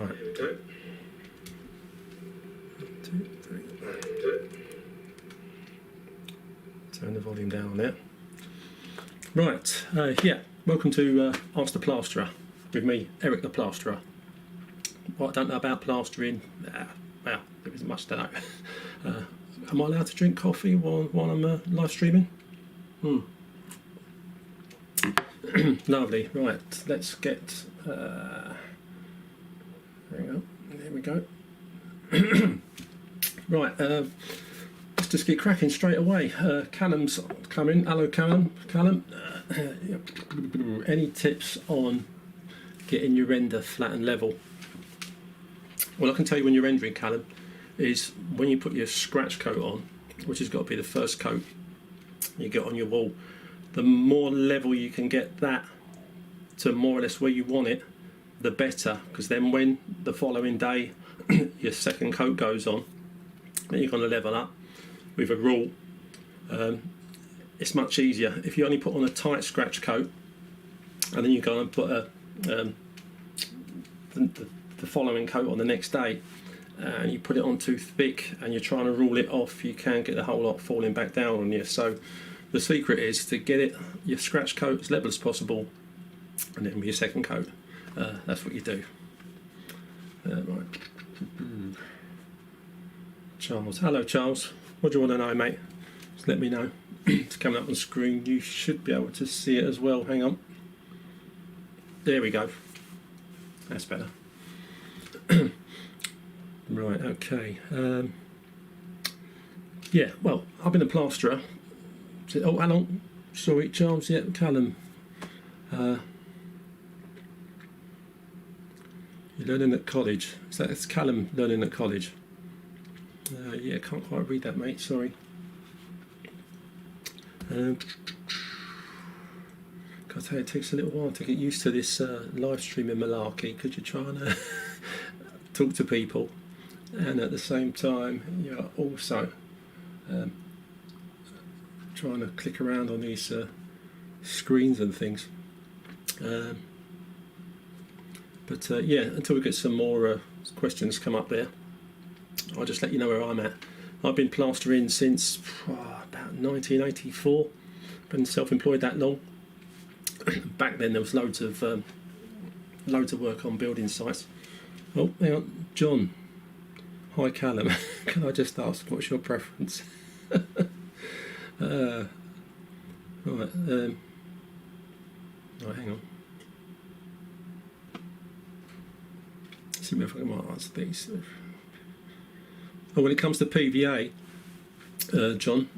Right. 1, 2, 3. Turn the volume down on there. Right, yeah, welcome to Ask the Plasterer with me, Eric the Plasterer. What I don't know about plastering, well, there isn't much to know. Am I allowed to drink coffee while I'm live streaming? Lovely, right, let's get, there we go. Right, let's just get cracking straight away. Callum's coming. Hello, Callum. Any tips on getting your render flat and level? Well, I can tell you when you're rendering, Callum, is when you put your scratch coat on, which has got to be the first coat you get on your wall, the more level you can get that to more or less where you want it, the better, because then when the following day your second coat goes on, then you're going to level up with a rule. It's much easier if you only put on a tight scratch coat and then you go and put the following coat on the next day, and you put it on too thick and you're trying to rule it off, you can get the whole lot falling back down on you. So the secret is to get it, your scratch coat, as level as possible, and then with your second coat, that's what you do. Right. Charles, hello Charles, what do you want to know, mate? Just let me know. It's coming up on screen, you should be able to see it as well. Hang on, there we go, that's better. Right, okay. Yeah, well, I've been a plasterer. Oh, hang on, sorry Charles, yeah, Callum. You're learning at college. So that's Callum learning at college. Yeah, can't quite read that, mate, sorry. Gotta tell you, it takes a little while to get used to this live streaming malarkey. Could you try and talk to people, and at the same time you're also trying to click around on these screens and things. But yeah, until we get some more questions come up there, I'll just let you know where I'm at. I've been plastering since about 1984. Been self-employed that long. Back then there was loads of work on building sites. Oh, hang on, John. Hi, Callum. Can I just ask, what's your preference? Right. Right, hang on. See if I can answer these. Oh, when it comes to PVA, John,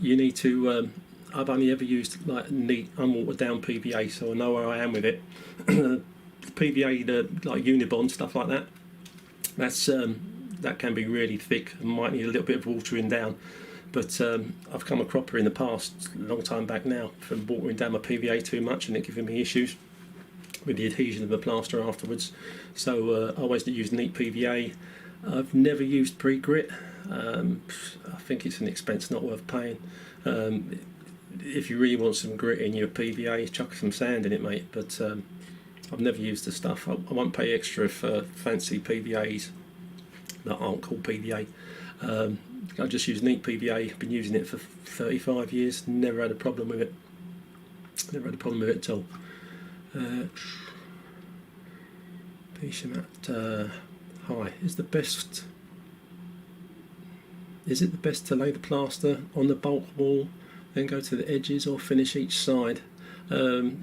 you need to. I've only ever used like neat, unwatered down PVA, so I know where I am with it. PVA, like Unibond stuff like that. That's that can be really thick and might need a little bit of watering down. But I've come a cropper in the past, a long time back now, from watering down my PVA too much and it giving me issues with the adhesion of the plaster afterwards. So I always use neat PVA. I've never used pre-grit. I think it's an expense not worth paying. If you really want some grit in your PVA, chuck some sand in it, mate. But I've never used the stuff. I won't pay extra for fancy PVAs that aren't called PVA. I just use neat PVA. I've been using it for 35 years. Never had a problem with it. Never had a problem with it at all. Hi, is it the best to lay the plaster on the bulk wall, then go to the edges, or finish each side? If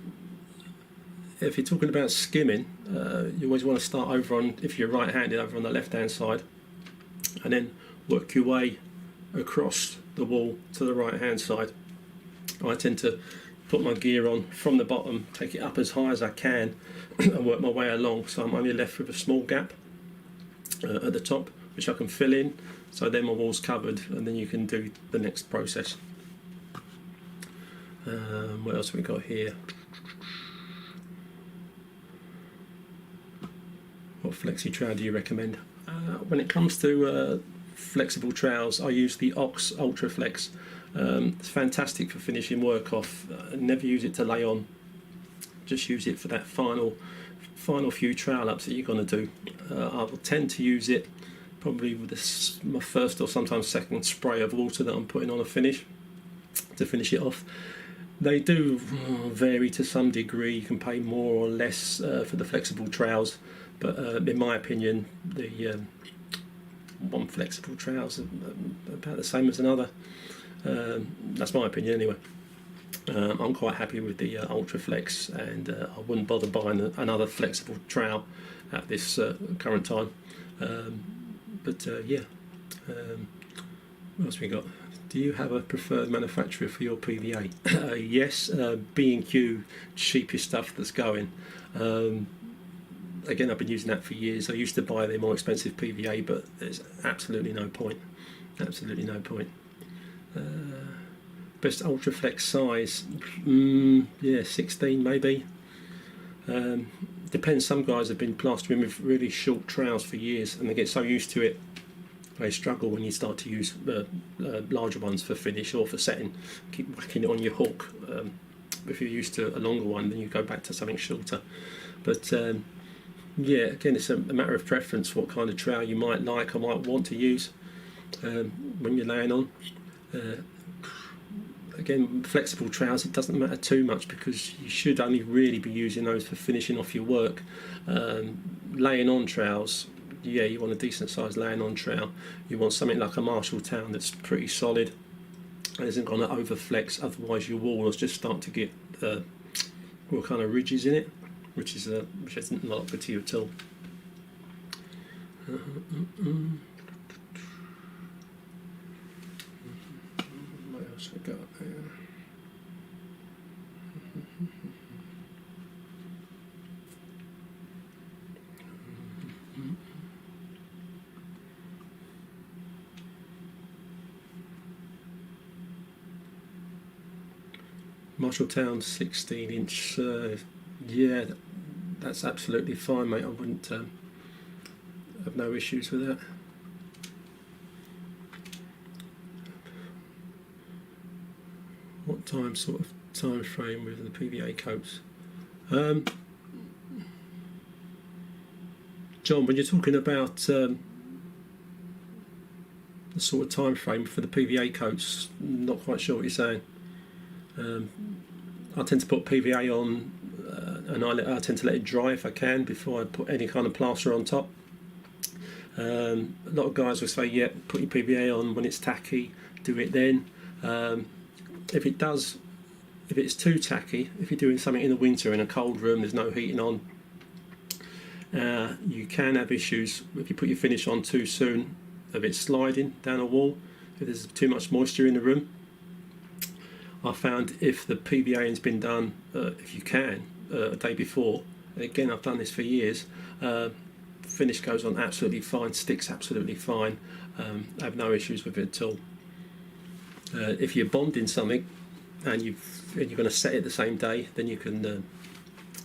you're talking about skimming, you always want to start over on, if you're right-handed, over on the left-hand side, and then work your way across the wall to the right-hand side. I tend to put my gear on from the bottom, take it up as high as I can, and work my way along, so I'm only left with a small gap at the top, which I can fill in, so then my wall's covered, and then you can do the next process. What else have we got here? What flexi trowel do you recommend? When it comes to flexible trowels, I use the Ox Ultra Flex. It's fantastic for finishing work off. I never use it to lay on. just use it for that final few trowel ups that you're going to do. I will tend to use it probably with my first or sometimes second spray of water that I'm putting on a finish to finish it off. They do vary to some degree. You can pay more or less for the flexible trowels, but in my opinion, the one flexible trowel is about the same as another. That's my opinion anyway. I'm quite happy with the Ultra Flex, and I wouldn't bother buying another flexible trowel at this current time. Yeah, what else we got? Do you have a preferred manufacturer for your PVA? Yes, B&Q, cheapest stuff that's going. Again, I've been using that for years. I used to buy the more expensive PVA, but there's absolutely no point. Absolutely no point. Best Ultraflex size? Yeah, 16 maybe. Depends. Some guys have been plastering with really short trowels for years, and they get so used to it they struggle when you start to use larger ones for finish or for setting. Keep whacking it on your hook. If you're used to a longer one, then you go back to something shorter. But yeah, again, it's a matter of preference what kind of trowel you might like or might want to use when you're laying on. Again, flexible trowels, it doesn't matter too much because you should only really be using those for finishing off your work. Laying on trowels, yeah, you want a decent sized laying on trowel. You want something like a Marshalltown that's pretty solid and isn't going to overflex, otherwise your wall will just start to get all kind of ridges in it, which isn't not good to you at all. What else we got there? Marshalltown 16-inch, yeah, that's absolutely fine, mate. I wouldn't have no issues with that. What sort of time frame with the PVA coats? John, when you're talking about the sort of time frame for the PVA coats, not quite sure what you're saying. I tend to put PVA on and I tend to let it dry if I can before I put any kind of plaster on top. A lot of guys will say, yeah, put your PVA on when it's tacky, do it then. If it's too tacky, if you're doing something in the winter in a cold room, there's no heating on, you can have issues if you put your finish on too soon of it sliding down a wall, if there's too much moisture in the room. I found if the PVA has been done, if you can, a day before, and again I've done this for years, finish goes on absolutely fine, sticks absolutely fine, I have no issues with it at all. If you're bonding something and you're going to set it the same day, then you can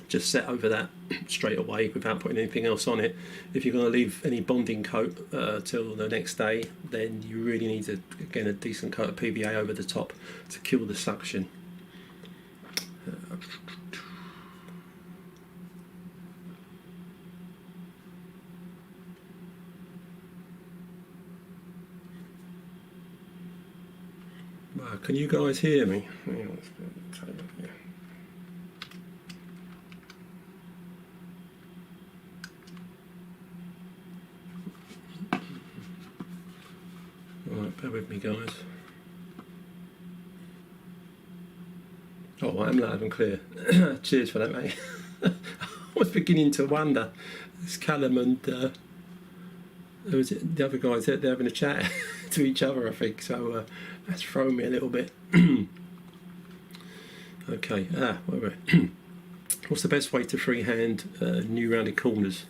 just set over that straight away without putting anything else on it. If you're going to leave any bonding coat till the next day, then you really need to, again, a decent coat of PVA over the top to kill the suction. Can you guys hear me? Alright, bear with me, guys. Oh, I am loud and clear. Cheers for that, mate. I was beginning to wonder. It's Callum and who was it? The other guys, they're having a chat to each other, I think. So that's thrown me a little bit. Okay, what's the best way to freehand new rounded corners?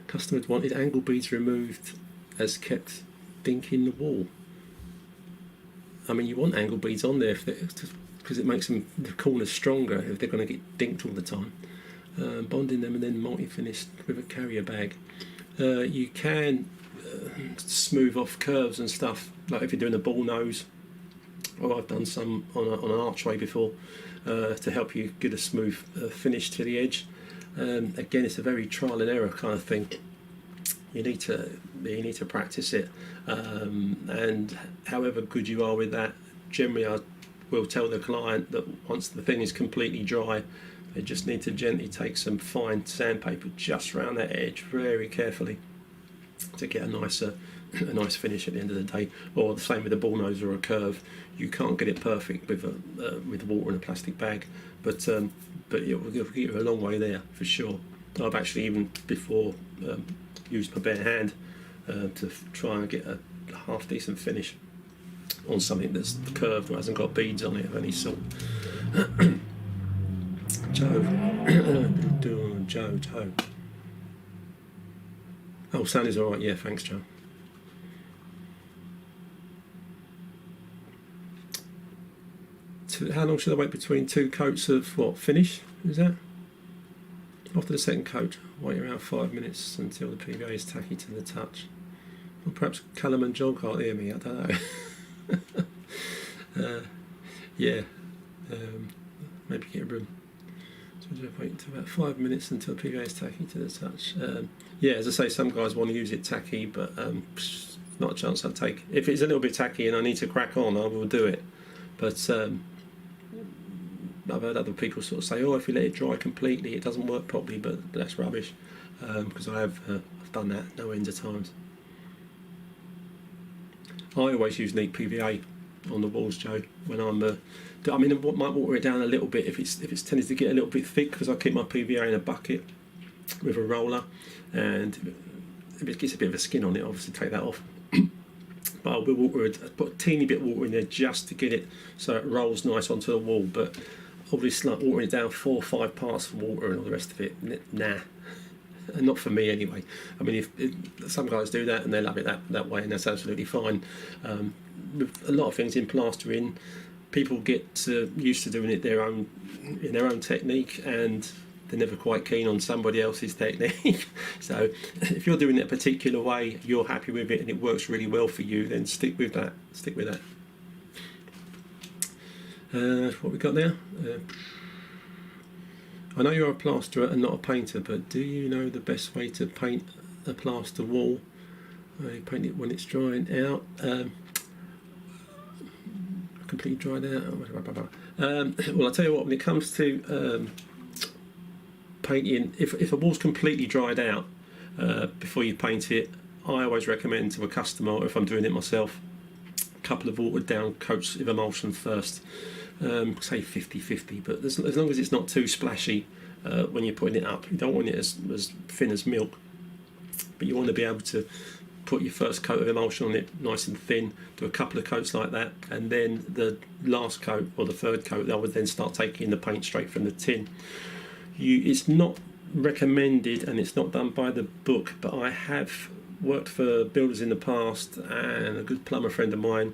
Customers wanted angle beads removed as kept dinking the wall. I mean, you want angle beads on there because it makes the corners stronger if they're going to get dinked all the time. Bonding them and then multi-finished with a carrier bag. You can smooth off curves and stuff, like if you're doing a ball nose, or I've done some on an archway before to help you get a smooth finish to the edge. Again, it's a very trial and error kind of thing. You need to practice it, and however good you are with that, generally I will tell the client that once the thing is completely dry, they just need to gently take some fine sandpaper just around that edge very carefully to get a nice finish at the end of the day. Or the same with a ball nose or a curve. You can't get it perfect with water in a plastic bag, but it'll get you a long way there for sure. I've actually even before used my bare hand to try and get a half decent finish on something that's curved or hasn't got beads on it of any sort. Joe. Oh, sound is alright, yeah, thanks, Joe. How long should I wait between 2 coats of what, finish, is that? After the second coat, wait around 5 minutes until the PVA is tacky to the touch. Or perhaps Callum and John can't hear me, I don't know. Yeah, maybe get a room. So just wait until about 5 minutes until PVA is tacky to the touch. Yeah, as I say, some guys want to use it tacky, but not a chance I'll take. If it's a little bit tacky and I need to crack on, I will do it. But I've heard other people sort of say, oh, if you let it dry completely, it doesn't work properly, but that's rubbish, because I've done that no end of times. I always use neat PVA on the walls, Joe, when I'm I mean, I might water it down a little bit if it's tended to get a little bit thick, because I keep my PVA in a bucket with a roller, and if it gets a bit of a skin on it, obviously take that off. But I will water it, put a teeny bit of water in there just to get it so it rolls nice onto the wall. But obviously, like watering it down 4 or 5 parts of water and all the rest of it, nah, and not for me anyway. I mean, if some guys do that and they love it that way, and that's absolutely fine. With a lot of things in plastering, people get used to doing it in their own technique, and they're never quite keen on somebody else's technique. So if you're doing it a particular way, you're happy with it and it works really well for you, then stick with that. What we got there? I know you're a plasterer and not a painter, but do you know the best way to paint a plaster wall? You paint it when it's drying out. Completely dried out. Well, I'll tell you what, when it comes to painting, if a wall's completely dried out before you paint it, I always recommend to a customer, or if I'm doing it myself, a couple of watered down coats of emulsion first. Say 50-50, but as long as it's not too splashy when you're putting it up. You don't want it as thin as milk, but you want to be able to put your first coat of emulsion on it nice and thin, do a couple of coats like that, and then the last coat or the third coat, I would then start taking the paint straight from the tin. It's not recommended and it's not done by the book, but I have worked for builders in the past, and a good plumber friend of mine,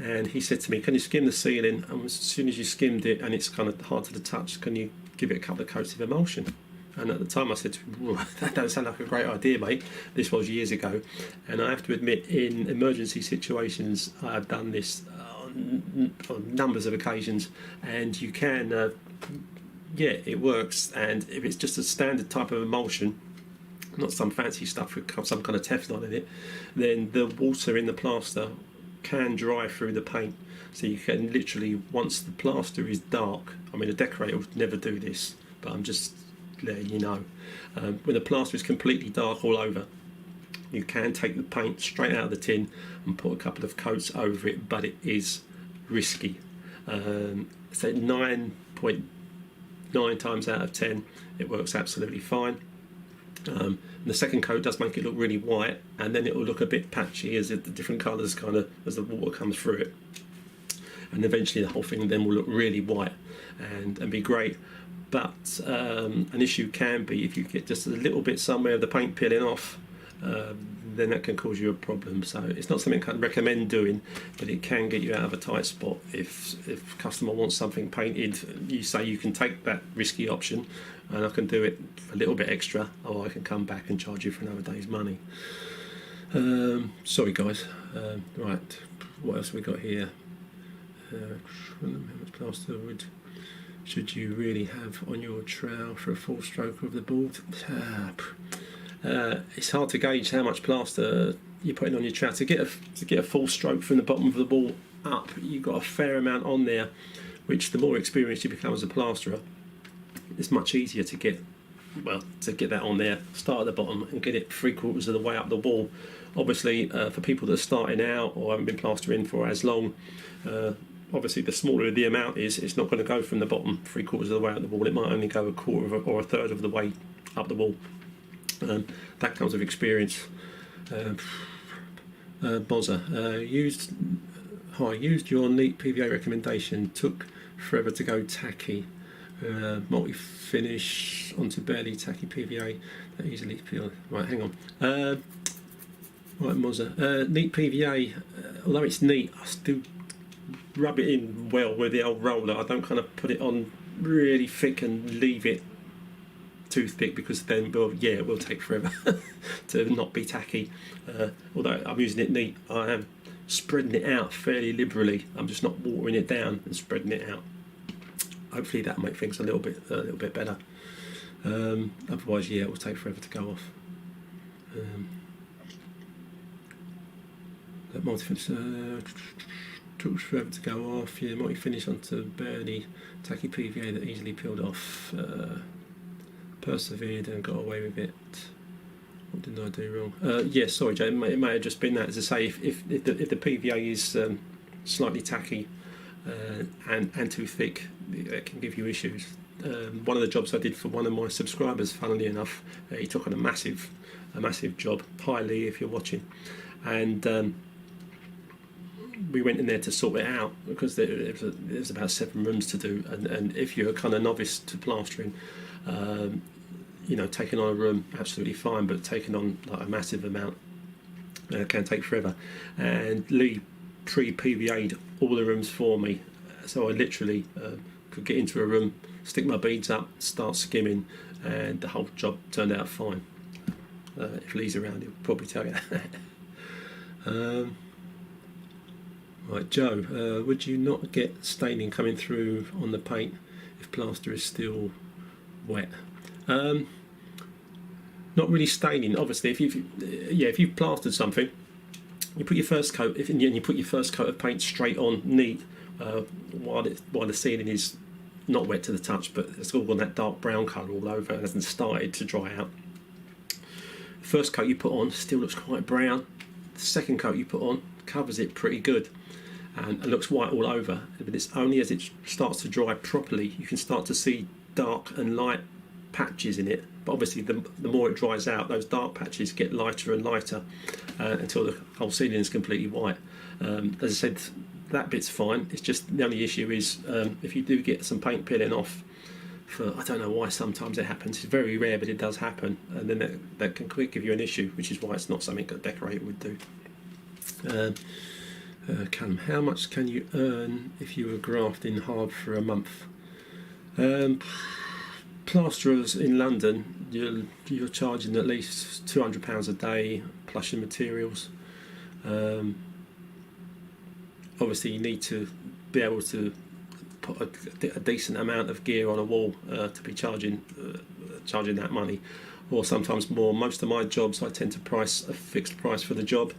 and he said to me, can you skim the ceiling, and as soon as you skimmed it and it's kind of hard to the touch, can you give it a couple of coats of emulsion? And at the time I said to him, that doesn't sound like a great idea, mate. This was years ago, and I have to admit, in emergency situations I have done this on numbers of occasions, and you can yeah, it works. And if it's just a standard type of emulsion, not some fancy stuff with some kind of Teflon in it, then the water in the plaster can dry through the paint. So you can literally, once the plaster is dark, I mean a decorator would never do this, but I'm just letting you know, when the plaster is completely dark all over, you can take the paint straight out of the tin and put a couple of coats over it, but it is risky. So 9.9 times out of 10 it works absolutely fine. And the second coat does make it look really white, and then it will look a bit patchy as if the different colours kind of as the water comes through it, and eventually the whole thing then will look really white and be great. But an issue can be if you get just a little bit somewhere of the paint peeling off, then that can cause you a problem. So it's not something I can recommend doing, but it can get you out of a tight spot. If customer wants something painted, you say you can take that risky option and I can do it a little bit extra, or I can come back and charge you for another day's money. Sorry guys. Right, what else have we got here? How much plaster should you really have on your trowel for a full stroke of the board? It's hard to gauge how much plaster you're putting on your trowel. To get a full stroke from the bottom of the ball up, you've got a fair amount on there, which the more experienced you become as a plasterer, it's much easier to get that on there, start at the bottom and get it 3/4 of the way up the wall. Obviously, for people that are starting out or haven't been plastering for as long, obviously the smaller the amount is, it's not going to go from the bottom 3/4 of the way up the wall. It might only go a quarter or a third of the way up the wall. That comes with experience. Bozza, used your neat PVA recommendation, took forever to go tacky. Multi-finish onto barely tacky PVA that easily peel. Right, hang on. Right, Mozza. Neat PVA, although it's neat, I still rub it in well with the old roller. I don't kind of put it on really thick and leave it too thick, because then it will take forever to not be tacky. Although I'm using it neat, I am spreading it out fairly liberally. I'm just not watering it down and spreading it out. Hopefully that'll make things a little bit better. Otherwise, it will take forever to go off. That multi-finish took forever to go off. Yeah, multi-finish onto barely tacky PVA that easily peeled off. Persevered and got away with it. What did I do wrong? Yeah, sorry, Joe. It may have just been that. As I say, if the PVA is slightly tacky and too thick, it can give you issues. One of the jobs I did for one of my subscribers, funnily enough, he took on a massive job. Hi Lee, if you're watching, and we went in there to sort it out, because there was about 7 rooms to do, and if you're a kind of novice to plastering, taking on a room absolutely fine, but taking on like a massive amount can take forever. And Lee pre-PVA'd all the rooms for me, so I literally could get into a room, stick my beads up, start skimming, and the whole job turned out fine. If Lee's around, he'll probably tell you that. Right, Joe, would you not get staining coming through on the paint if plaster is still wet? Not really staining, obviously. If you've plastered something, you put your first coat. You put your first coat of paint straight on neat, while the ceiling is not wet to the touch, but it's all got that dark brown colour all over and hasn't started to dry out. The first coat you put on still looks quite brown. The second coat you put on covers it pretty good and looks white all over. But it's only as it starts to dry properly you can start to see dark and light patches in it. But obviously the more it dries out, those dark patches get lighter and lighter until the whole ceiling is completely white. As I said, that bit's fine. It's just the only issue is if you do get some paint peeling off, I don't know why sometimes it happens. It's very rare, but it does happen, and then that can quick give you an issue, which is why it's not something a decorator would do. Callum, how much can you earn if you were grafting hard for a month? Plasterers in London, you're charging at least £200 a day plus your materials. Obviously you need to be able to put a decent amount of gear on a wall to be charging that money, or sometimes more. Most of my jobs I tend to price a fixed price for the job,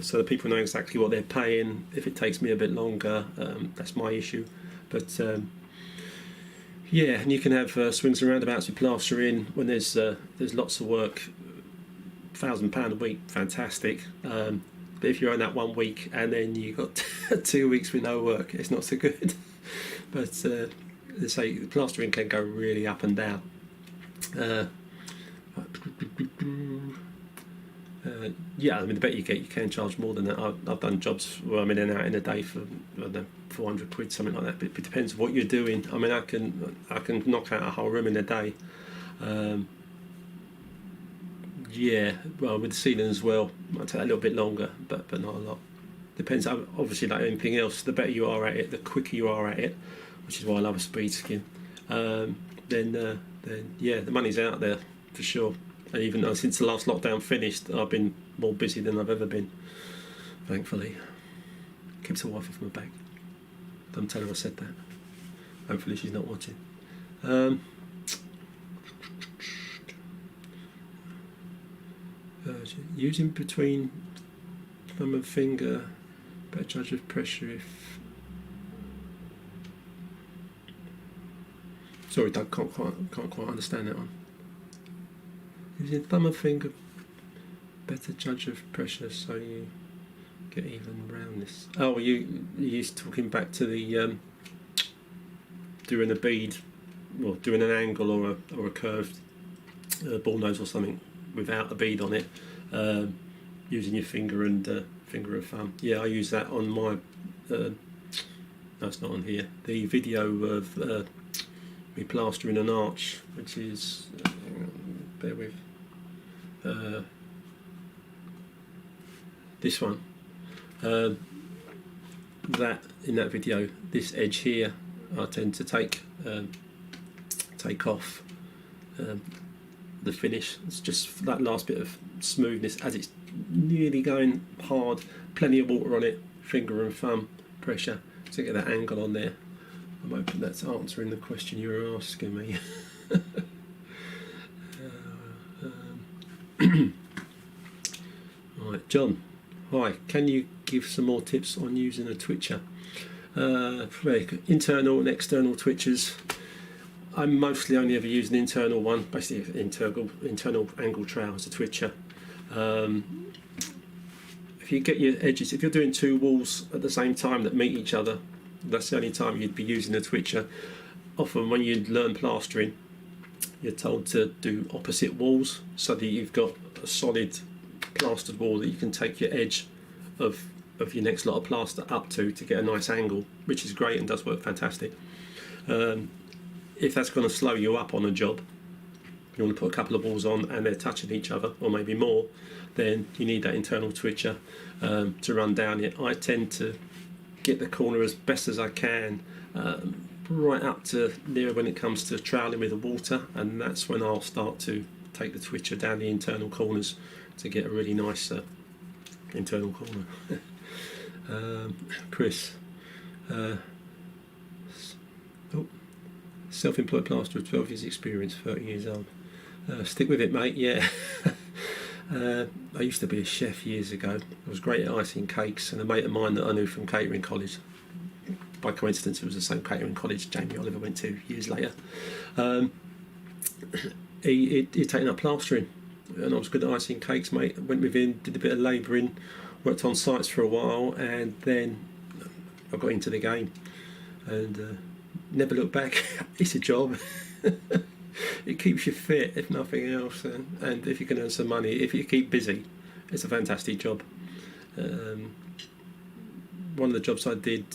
so that people know exactly what they're paying. If it takes me a bit longer, that's my issue. But yeah, and you can have swings and roundabouts with plastering when there's lots of work. £1,000 a week, fantastic. But if you're on that 1 week and then you've got 2 weeks with no work, it's not so good. But they say plastering can go really up and down. Yeah, I mean, the better you get, you can charge more than that. I've done jobs where I'm in and out in a day for, I don't know, 400 quid, something like that. But it depends what you're doing. I mean, I can knock out a whole room in a day. Yeah, well, with the ceiling as well, it might take a little bit longer, but not a lot. Depends. Obviously, like anything else, the better you are at it, the quicker you are at it, which is why I love a speed skin. Then yeah, the money's out there for sure. And even though since the last lockdown finished, I've been more busy than I've ever been, thankfully. Keeps the wife off my back. Don't tell her I said that. Hopefully she's not watching. Using between thumb and finger, better judge of pressure if... Sorry, Doug, can't quite understand that one. Using thumb and finger, better judge of pressure so you get even roundness. Oh, you're talking back to the doing a bead, well, doing an angle or a curved ball nose or something without a bead on it, using your finger and thumb. Yeah, I use that on my. No, it's not on here. The video of me plastering an arch, which is bear with this one. That in that video, this edge here, I tend to take off the finish. It's just that last bit of smoothness as it's nearly going hard. Plenty of water on it, finger and thumb pressure to get that angle on there. I'm hoping that's answering the question you were asking me. Right, John. Hi, can you give some more tips on using a twitcher? Internal and external twitchers. I mostly only ever use an internal one, basically internal angle trowel as a twitcher. If you get your edges, if you're doing two walls at the same time that meet each other, that's the only time you'd be using a twitcher. Often when you learn plastering, you're told to do opposite walls so that you've got a solid plastered wall that you can take your edge of your next lot of plaster up to get a nice angle, which is great and does work fantastic. If that's going to slow you up on a job, you want to put a couple of walls on and they're touching each other, or maybe more, then you need that internal twitcher to run down it. I tend to get the corner as best as I can, right up to near when it comes to troweling with the water, and that's when I'll start to take the twitcher down the internal corners to get a really nice internal corner. Chris, self-employed plasterer, 12 years experience, 30 years old. Stick with it, mate. Yeah. I used to be a chef years ago. I was great at icing cakes, and a mate of mine that I knew from catering college, by coincidence it was the same catering college Jamie Oliver went to years later, he'd taken up plastering, and I was good at icing cakes, mate. Went with him, did a bit of labouring, worked on sites for a while, and then I got into the game and never looked back. It's a job. It keeps you fit, if nothing else, and if you can earn some money, if you keep busy, it's a fantastic job. One of the jobs I did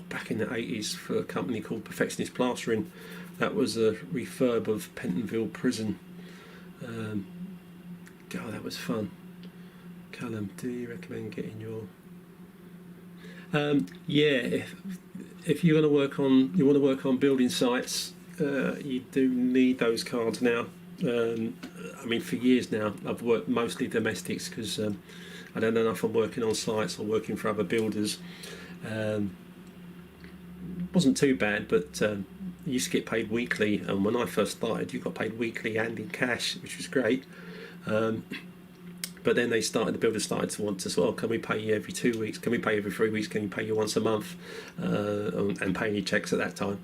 back in the 80s for a company called Perfectionist Plastering, that was a refurb of Pentonville Prison. God, that was fun. Callum, do you recommend getting your... yeah, if you're going to work on, you want to work on building sites, you do need those cards now. I mean, for years now, I've worked mostly domestics because I don't know if I'm working on sites or working for other builders. Wasn't too bad, but you used to get paid weekly, and when I first started, you got paid weekly and in cash, which was great. But then the builders started to want to sort of, can we pay you every 2 weeks? Can we pay you every 3 weeks? Can we pay you once a month? And paying you checks at that time.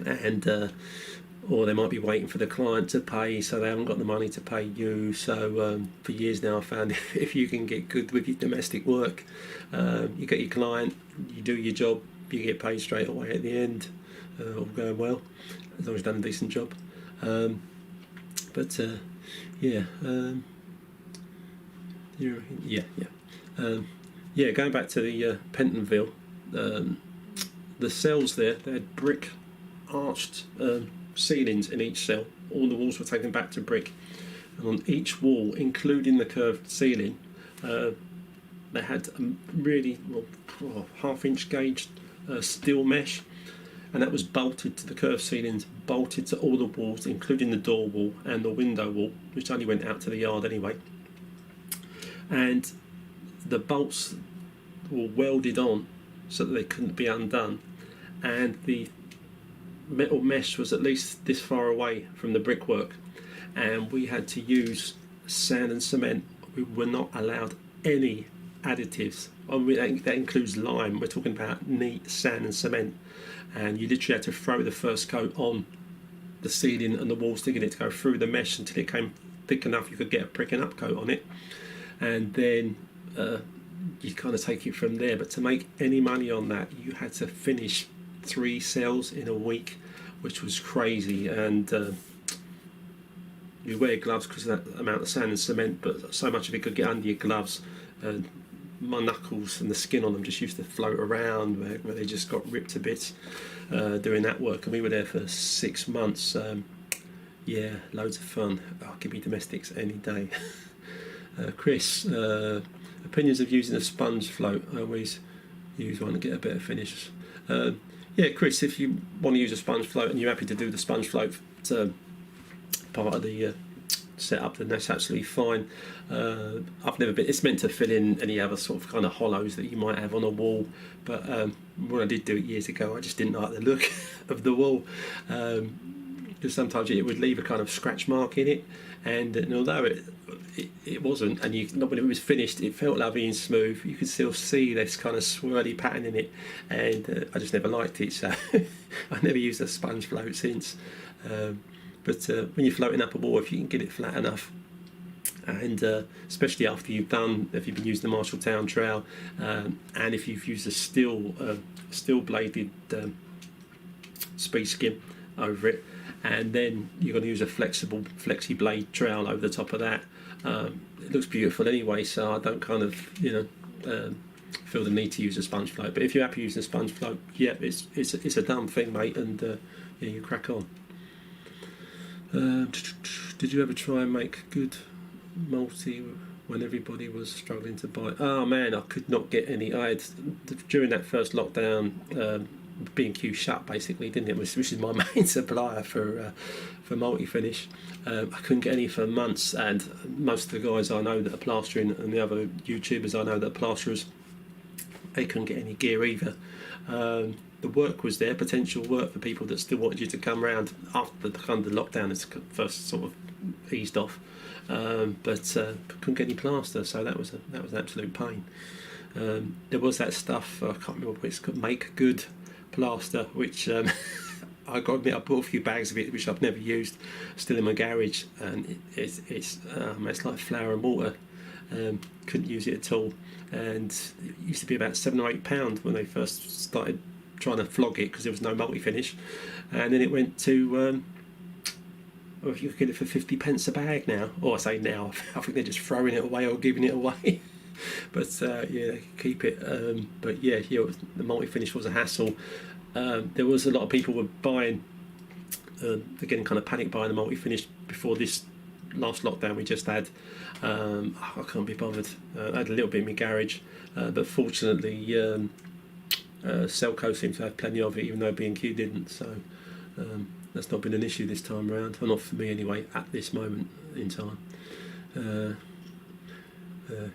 And or they might be waiting for the client to pay, so they haven't got the money to pay you. So for years now, I found if you can get good with your domestic work, you get your client, you do your job, you get paid straight away at the end, all going well, as long as you've done a decent job. Going back to the Pentonville, the cells there, they had brick arched ceilings in each cell. All the walls were taken back to brick, and on each wall, including the curved ceiling, they had a really half-inch gauge steel mesh, and that was bolted to the curved ceilings, bolted to all the walls, including the door wall and the window wall, which only went out to the yard anyway. And the bolts were welded on so that they couldn't be undone, and the metal mesh was at least this far away from the brickwork, and we had to use sand and cement. We were not allowed any additives. That includes lime. We're talking about neat sand and cement, and you literally had to throw the first coat on the ceiling and the walls to get it to go through the mesh until it came thick enough you could get a pricking up coat on it, and then you kind of take it from there. But to make any money on that, you had to finish 3 cells in a week, which was crazy. And you wear gloves because of that amount of sand and cement, but so much of it could get under your gloves. My knuckles and the skin on them just used to float around where they just got ripped to bits doing that work. And we were there for 6 months. Yeah, loads of fun. Oh, give me domestics any day. Chris, opinions of using a sponge float. I always use one to get a better finish. Yeah, Chris, if you want to use a sponge float and you're happy to do the sponge float part of the setup, then that's absolutely fine. I've never been. It's meant to fill in any other sort of kind of hollows that you might have on a wall. But when I did do it years ago, I just didn't like the look of the wall. Because sometimes it would leave a kind of scratch mark in it, and although it wasn't, and when it was finished, it felt lovely and smooth. You could still see this kind of swirly pattern in it, and I just never liked it. So I never used a sponge float since. But when you're floating up a wall, if you can get it flat enough, and especially after if you've been using the Marshalltown trowel, and if you've used a steel bladed speed skim over it, and then you're going to use a flexi blade trowel over the top of that. It looks beautiful anyway, so I don't kind of feel the need to use a sponge float. But if you're happy using a sponge float, yeah, it's a dumb thing, mate, and yeah, you crack on. Did you ever try and make good multi when everybody was struggling to buy? Oh man, I could not get any. I had, during that first lockdown, B&Q shut basically, didn't it? Which is my main supplier for multi-finish. I couldn't get any for months, and most of the guys I know that are plastering and the other YouTubers I know that are plasterers, they couldn't get any gear either. The work was there, potential work for people that still wanted you to come round after the kind of the lockdown has first sort of eased off, but couldn't get any plaster, so that was an absolute pain. There was that stuff, I can't remember what it's called, Make Good plaster, which I got to admit I bought a few bags of it which I've never used, still in my garage, and it's like flour and water. Couldn't use it at all, and it used to be about £7 or £8 when they first started trying to flog it because there was no multi-finish, and then it went to well, you could get it for 50p a bag now, or I say now, I think they're just throwing it away or giving it away. But yeah, keep it. But yeah, the multi-finish was a hassle. There was a lot of people were buying, again, kind of panic buying the multi-finish before this last lockdown we just had. I can't be bothered. I had a little bit in my garage, but fortunately Selco seemed to have plenty of it, even though B&Q didn't. So that's not been an issue this time around, or not for me anyway, at this moment in time.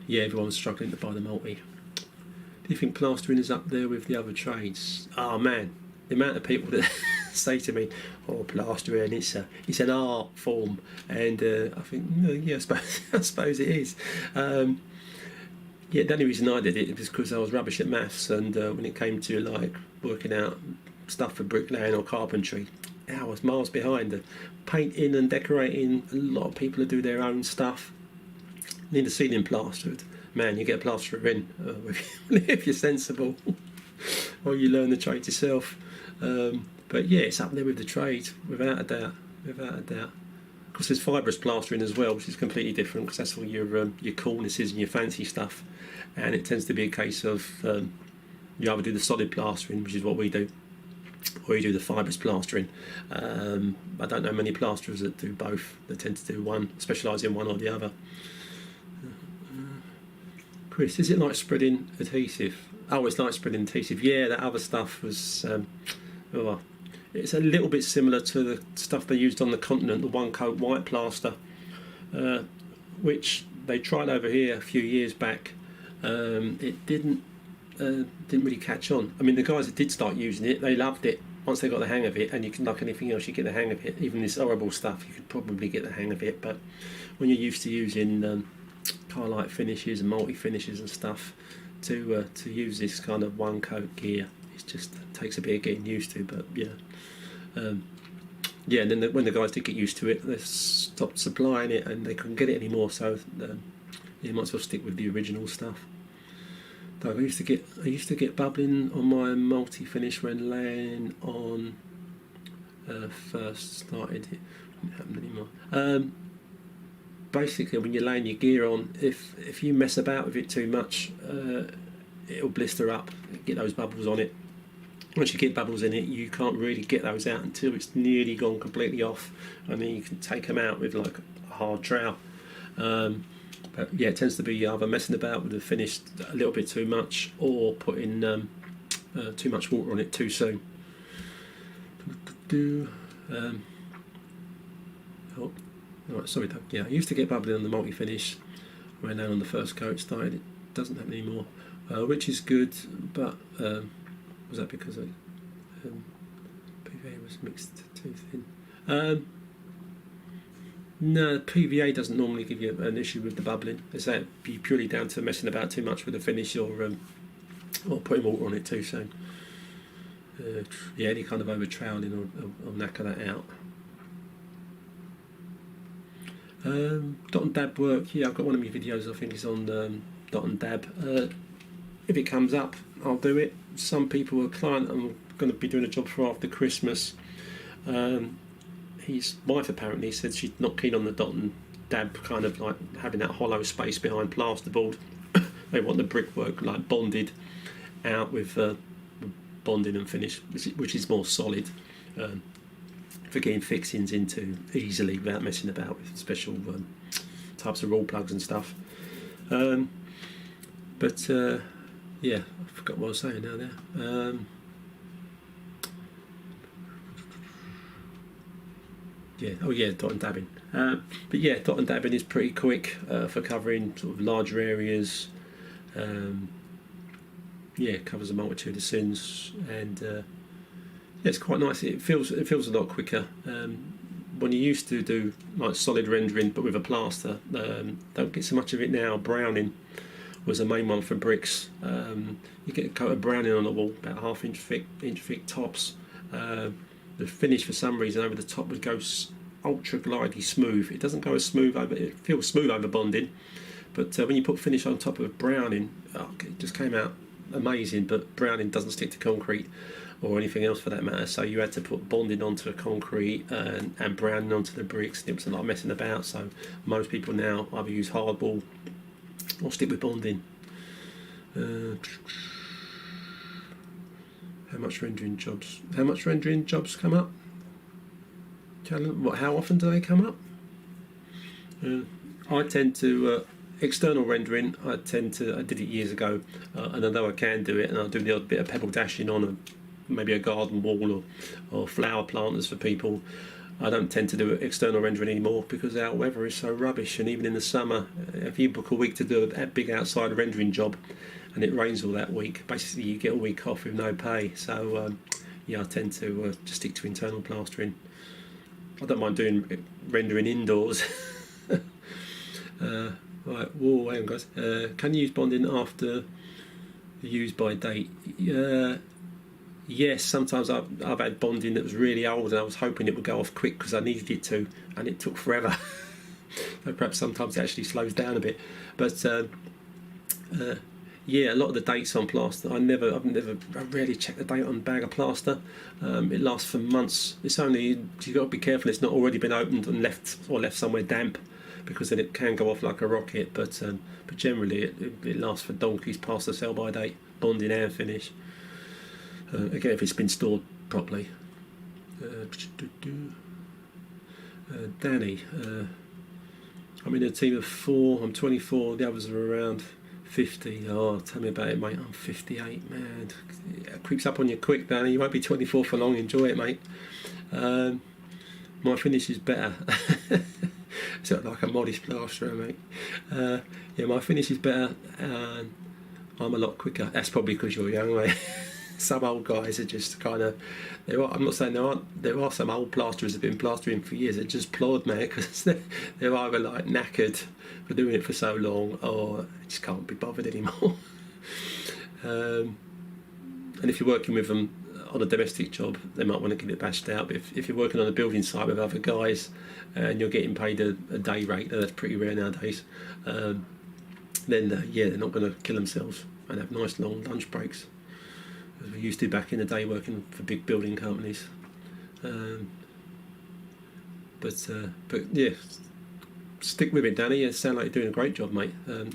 Yeah, everyone's struggling to buy the multi. Do you think plastering is up there with the other trades? Oh man, the amount of people that say to me, "Oh, plastering, it's an art form," and I think, yeah, I suppose it is. Yeah, the only reason I did it was because I was rubbish at maths, and when it came to like working out stuff for bricklaying or carpentry, I was miles behind. Painting and decorating, a lot of people who do their own stuff need a ceiling plastered. Man, you get a plasterer in if you're sensible, or you learn the trade yourself. But yeah, it's up there with the trade, without a doubt. Of course, there's fibrous plastering as well, which is completely different because that's all your cornices and your fancy stuff. And it tends to be a case of you either do the solid plastering, which is what we do, or you do the fibrous plastering. I don't know many plasterers that do both. They tend to do one, specialise in one or the other. Chris, is it like spreading adhesive? Oh, it's like spreading adhesive. Yeah, that other stuff was... it's a little bit similar to the stuff they used on the continent, the one coat white plaster, which they tried over here a few years back. It didn't didn't really catch on. I mean, the guys that did start using it, they loved it once they got the hang of it, and you can, like anything else, you get the hang of it. Even this horrible stuff, you could probably get the hang of it, but when you're used to using highlight finishes and multi finishes and stuff, to use this kind of one coat gear, it just takes a bit of getting used to. But yeah, and then when the guys did get used to it, they stopped supplying it and they couldn't get it anymore, so you might as well stick with the original stuff. I used to get bubbling on my multi finish when laying on first started. It wouldn't happen anymore. Basically, when you're laying your gear on, if you mess about with it too much, it'll blister up, get those bubbles on it. Once you get bubbles in it, you can't really get those out until it's nearly gone completely off, and then you can take them out with like a hard trowel. But yeah, it tends to be either messing about with the finish a little bit too much, or putting too much water on it too soon. Oh, right, sorry, Doug. Yeah, I used to get bubbling on the multi-finish when on the first coat started. It doesn't happen anymore, which is good, but was that because PVA was mixed too thin? No, PVA doesn't normally give you an issue with the bubbling. It's that be purely down to messing about too much with the finish, or putting water on it too soon. Yeah, any kind of over troweling will knacker that out. Dot and dab work. Yeah, I've got one of my videos. I think is on dot and dab. If it comes up, I'll do it. Some people, a client I'm going to be doing a job for after Christmas. His wife apparently said she's not keen on the dot and dab, kind of like having that hollow space behind plasterboard. They want the brickwork like bonded out with bonding and finish, which is more solid, for getting fixings into easily without messing about with special types of roll plugs and stuff. But yeah, I forgot what I was saying now there. Yeah, oh yeah, dot and dabbing. But yeah, dot and dabbing is pretty quick for covering sort of larger areas. Yeah, it covers a multitude of sins, and yeah, it's quite nice. It feels a lot quicker. When you used to do like solid rendering, but with a plaster, don't get so much of it now. Browning was the main one for bricks. You get a coat of browning on the wall, about ½ inch thick tops. The finish for some reason over the top would go ultra glidey smooth. It doesn't go as smooth over. It feels smooth over bonding, but when you put finish on top of browning, it just came out amazing. But browning doesn't stick to concrete or anything else for that matter. So you had to put bonding onto the concrete and browning onto the bricks. It was a lot of messing about. So most people now either use Hardwall or stick with bonding. How much rendering jobs come up? How often do they come up? I tend to external rendering. I did it years ago, and although I can do it, and I'll do the odd bit of pebble dashing on maybe a garden wall or flower planters for people, I don't tend to do external rendering anymore because our weather is so rubbish. And even in the summer, if you book a week to do a big outside rendering job and it rains all that week, basically you get a week off with no pay. So yeah, I tend to just stick to internal plastering. I don't mind doing rendering indoors. Right, whoa, hang on guys. Can you use bonding after the use by date? Yes, sometimes I've had bonding that was really old and I was hoping it would go off quick because I needed it to, and it took forever. So perhaps sometimes it actually slows down a bit. But yeah, a lot of the dates on plaster, I rarely check the date on a bag of plaster. It lasts for months. It's only, you've got to be careful it's not already been opened and left somewhere damp, because then it can go off like a rocket. But generally it lasts for donkeys past the sell by date, bonding and finish. Again, if it's been stored properly. Danny, I'm in a team of 4. I'm 24. The others are around 50. Oh, tell me about it, mate. I'm 58, man. It creeps up on you quick, Danny. You won't be 24 for long. Enjoy it, mate. My finish is better. It's like a modest plasterer, mate. Yeah, my finish is better. I'm a lot quicker. That's probably because you're young, mate. Some old guys are just kind of. I'm not saying there aren't. There are some old plasterers who've been plastering for years that just plod, mate, because they're either like knackered for doing it for so long, or just can't be bothered anymore. And if you're working with them on a domestic job, they might want to get it bashed out. But if you're working on a building site with other guys and you're getting paid a day rate, that's pretty rare nowadays, then yeah, they're not going to kill themselves and have nice long lunch breaks, as we used to back in the day working for big building companies. But yeah, stick with it, Danny. You sound like you're doing a great job, mate.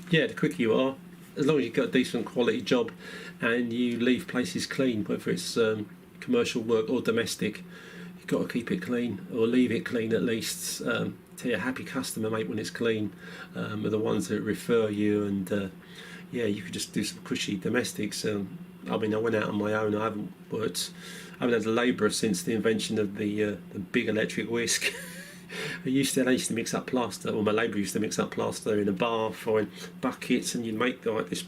Yeah, the quicker you are, as long as you've got a decent quality job and you leave places clean, whether it's commercial work or domestic, you've got to keep it clean, or leave it clean at least. Tell your happy customer, mate, when it's clean, are the ones that refer you. And yeah, you could just do some cushy domestics. I mean, I went out on my own. I haven't had a labourer since the invention of the big electric whisk. I used to mix up plaster, or my labourer used to mix up plaster in a bath or in buckets, and you'd make like this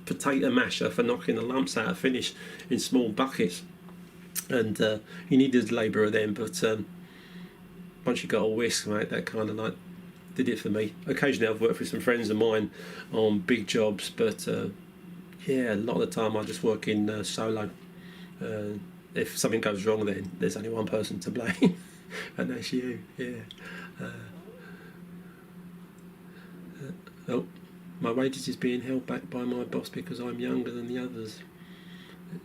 potato masher for knocking the lumps out of finish in small buckets. And you needed a labourer then, but once you got a whisk, mate, that kind of like did it for me. Occasionally I've worked with some friends of mine on big jobs, but yeah, a lot of the time I just work in solo. If something goes wrong, then there's only one person to blame. And that's you, yeah. Oh, my wages is being held back by my boss because I'm younger than the others.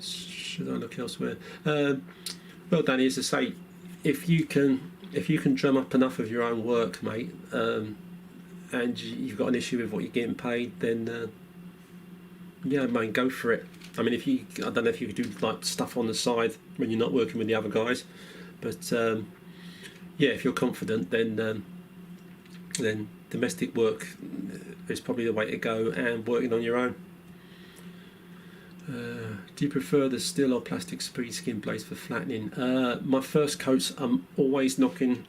Should I look elsewhere? Well, Danny, as I say, if you can drum up enough of your own work, mate, and you've got an issue with what you're getting paid, then yeah, mate, go for it. I mean, I don't know if you could do like stuff on the side when you're not working with the other guys, but yeah, if you're confident, then domestic work is probably the way to go, and working on your own. Do you prefer the steel or plastic speed skin blades for flattening? My first coats I'm always knocking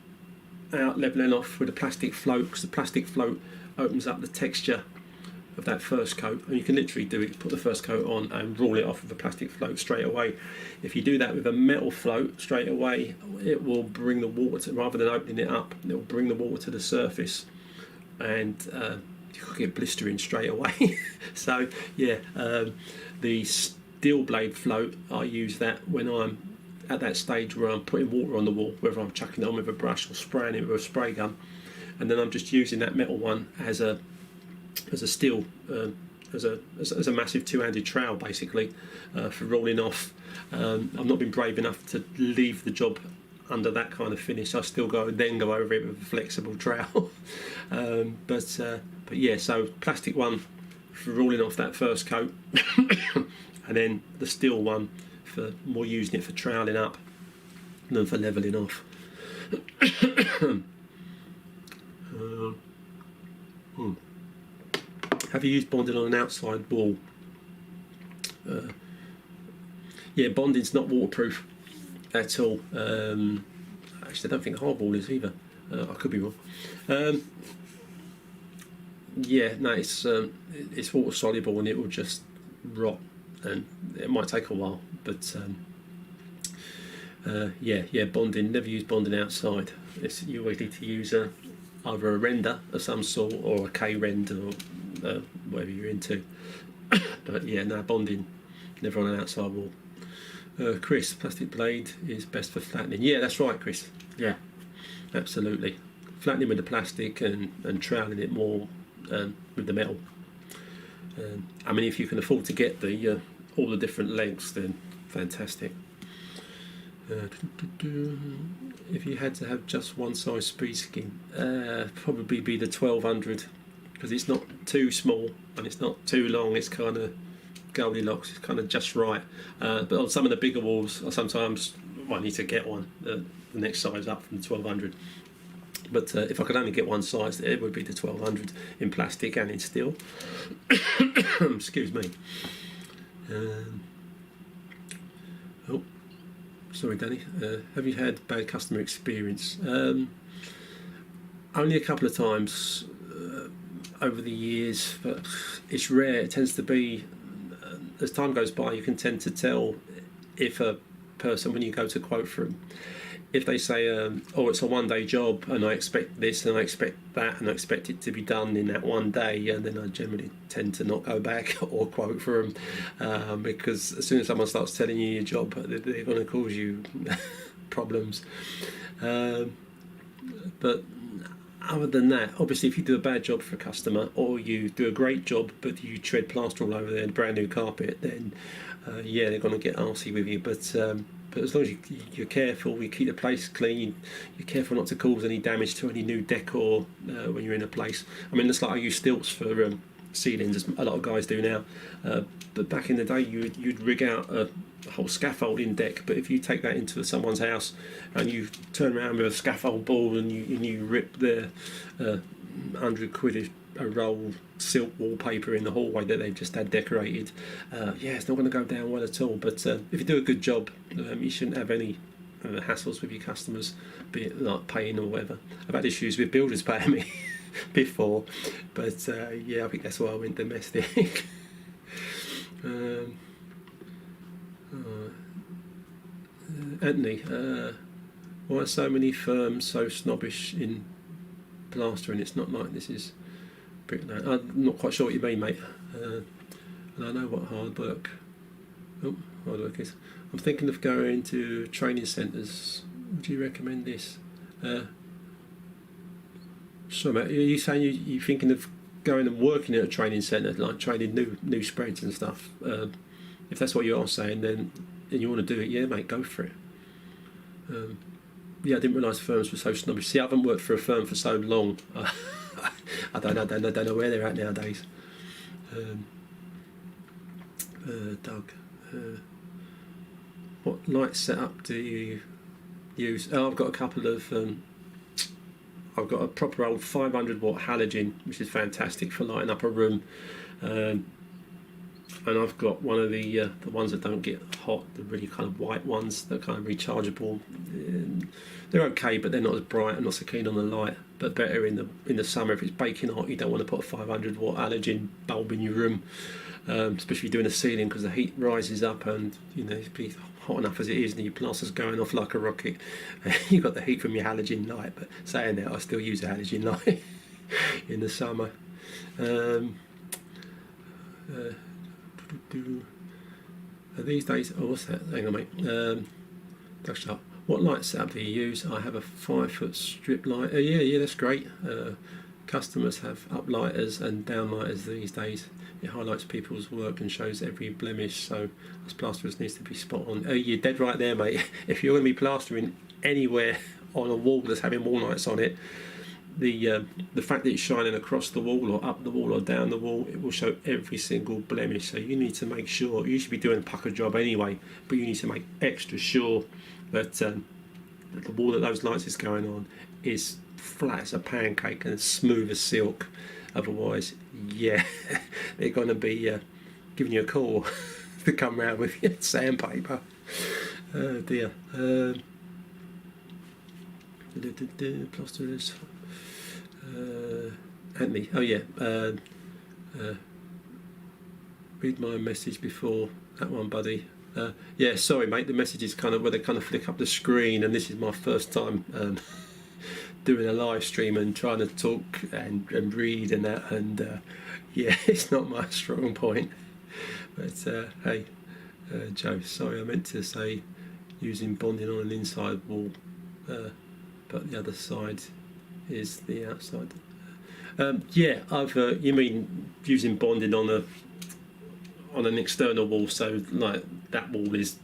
out, levelling off with a plastic float, because the plastic float opens up the texture of that first coat, and you can literally do it, put the first coat on and roll it off with a plastic float straight away. If you do that with a metal float straight away, it will bring the water rather than opening it up, it will bring the water to the surface, and you could get blistering straight away. So yeah, the steel blade float, I use that when I'm at that stage where I'm putting water on the wall, whether I'm chucking it on with a brush or spraying it with a spray gun, and then I'm just using that metal one as a steel, as a massive two-handed trowel, basically, for rolling off. I've not been brave enough to leave the job under that kind of finish. I still go over it with a flexible trowel. But yeah, so plastic one for rolling off that first coat, and then the steel one for more using it for troweling up than for levelling off. Have you used bonding on an outside wall? Yeah, bonding's not waterproof at all. Actually, I don't think hardwall is either. I could be wrong. Yeah, no, it's water soluble and it will just rot, and it might take a while. But yeah, bonding. Never use bonding outside. You always need to use either a render of some sort or a K-rend or whatever you're into. But yeah, no, bonding never on an outside wall. Chris, plastic blade is best for flattening. Yeah, that's right, Chris. Yeah, absolutely. Flattening with the plastic and troweling it more with the metal. I mean, if you can afford to get the all the different lengths, then fantastic. If you had to have just one size speed skin, probably be the 1200, because it's not too small and it's not too long. It's kind of Goldilocks. It's kind of just right. But on some of the bigger walls, I sometimes need to get one the next size up from the 1200. But if I could only get one size, it would be the 1200 in plastic and in steel. Excuse me. Oh, sorry, Danny. Have you had bad customer experience? Only a couple of times. over the years, but it's rare. It tends to be, as time goes by, you can tend to tell if a person, when you go to quote for them, if they say, oh, it's a one-day job and I expect this and I expect that and I expect it to be done in that one day, and then I generally tend to not go back or quote for them, because as soon as someone starts telling you your job, they're going to cause you problems. But other than that, obviously, if you do a bad job for a customer, or you do a great job but you tread plaster all over their brand new carpet, then yeah, they're going to get arsey with you. But as long as you're careful, you keep the place clean, you're careful not to cause any damage to any new decor when you're in a place. I mean, it's like I use stilts for ceilings, as a lot of guys do now. But back in the day, you'd rig out a whole scaffolding deck. But if you take that into someone's house and you turn around with a scaffold ball and you rip their £100 a roll silk wallpaper in the hallway that they've just had decorated, yeah, it's not going to go down well at all. But if you do a good job, you shouldn't have any hassles with your customers, be it like paying or whatever. I've had issues with builders paying me before, but yeah, I think that's why I went domestic. Anthony, why are so many firms so snobbish in plastering? It's not like this is bricklayer. I'm not quite sure what you mean, mate. And I know what hard work is. I'm thinking of going to training centres. Would you recommend this? Sorry, mate, are you saying you're thinking of going and working at a training centre, like training new spreads and stuff? If that's what you are saying, then and you want to do it, yeah, mate, go for it. Yeah, I didn't realise firms were so snobbish. See, I haven't worked for a firm for so long. I don't know where they're at nowadays. Doug, what light setup do you use? Oh, I've got a couple of. I've got a proper old 500 watt halogen, which is fantastic for lighting up a room. And I've got one of the ones that don't get hot, the really kind of white ones, that kind of rechargeable. They're okay, but they're not as bright. I'm not so keen on the light, but better in the summer. If it's baking hot, you don't want to put a 500 watt halogen bulb in your room, especially if you're doing a ceiling, because the heat rises up, and you know, it'd be hot enough as it is, and your plaster's going off like a rocket. You've got the heat from your halogen light, but saying that, I still use a halogen light in the summer. These days, oh, what's that? Hang on, mate. What light setup do you use? I have a 5-foot strip light. Yeah, that's great. Customers have uplighters and downlighters these days. It highlights people's work and shows every blemish, so as plasterers needs to be spot on. You're dead right there, mate. If you're going to be plastering anywhere on a wall that's having wall lights on it, the fact that it's shining across the wall or up the wall or down the wall, it will show every single blemish. So you need to make sure, you should be doing a pucker job anyway, but you need to make extra sure that the wall that those lights is going on is flat as a pancake and smooth as silk. Otherwise, yeah, they're going to be giving you a call to come round with sandpaper. Oh dear. Plasterers. Anthony, oh yeah, read my message before that one, buddy. Yeah, sorry, mate. The message is kind of where they kind of flick up the screen, and this is my first time doing a live stream and trying to talk and read and that, and yeah, it's not my strong point. But hey, Joe, sorry, I meant to say using bonding on an inside wall, but the other side is the outside. Yeah, I've. You mean using bonding on an external wall, so like that wall is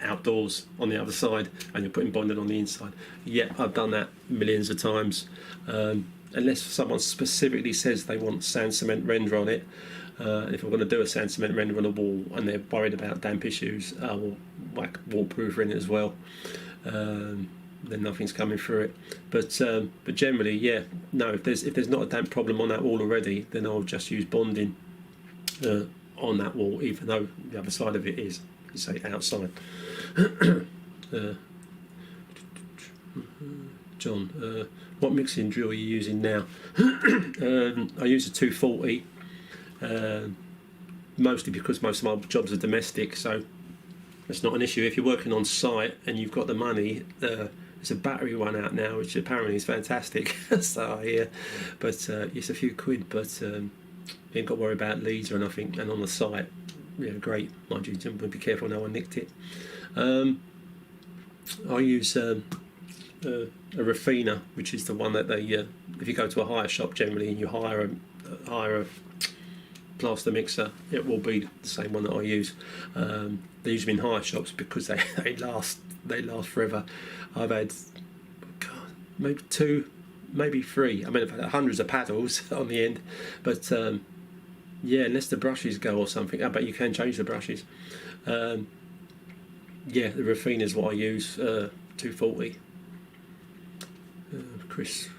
outdoors on the other side, and you're putting bonding on the inside. Yeah, I've done that millions of times. Unless someone specifically says they want sand cement render on it, if I'm going to do a sand cement render on a wall and they're worried about damp issues, I will whack waterproofer in it as well. Then nothing's coming through it. But generally, yeah, no. If there's not a damp problem on that wall already, then I'll just use bonding on that wall, even though the other side of it is, say, outside. John, What mixing drill are you using now? I use a 240, mostly because most of my jobs are domestic, so it's not an issue. If you're working on site and you've got the money, there's a battery one out now, which apparently is fantastic. So I hear, but it's a few quid, but you ain't got to worry about leads or nothing. And on the site, yeah, great. Mind you, be careful no one nicked it. I use a refiner, which is the one that they, if you go to a hire shop generally and you hire a plaster mixer, it will be the same one that I use. They use them in hire shops because they last forever. I've had maybe 2, maybe 3. I mean, I've had hundreds of paddles on the end, but yeah, unless the brushes go or something. But you can change the brushes. Yeah, the refiner is what I use. 240. Chris.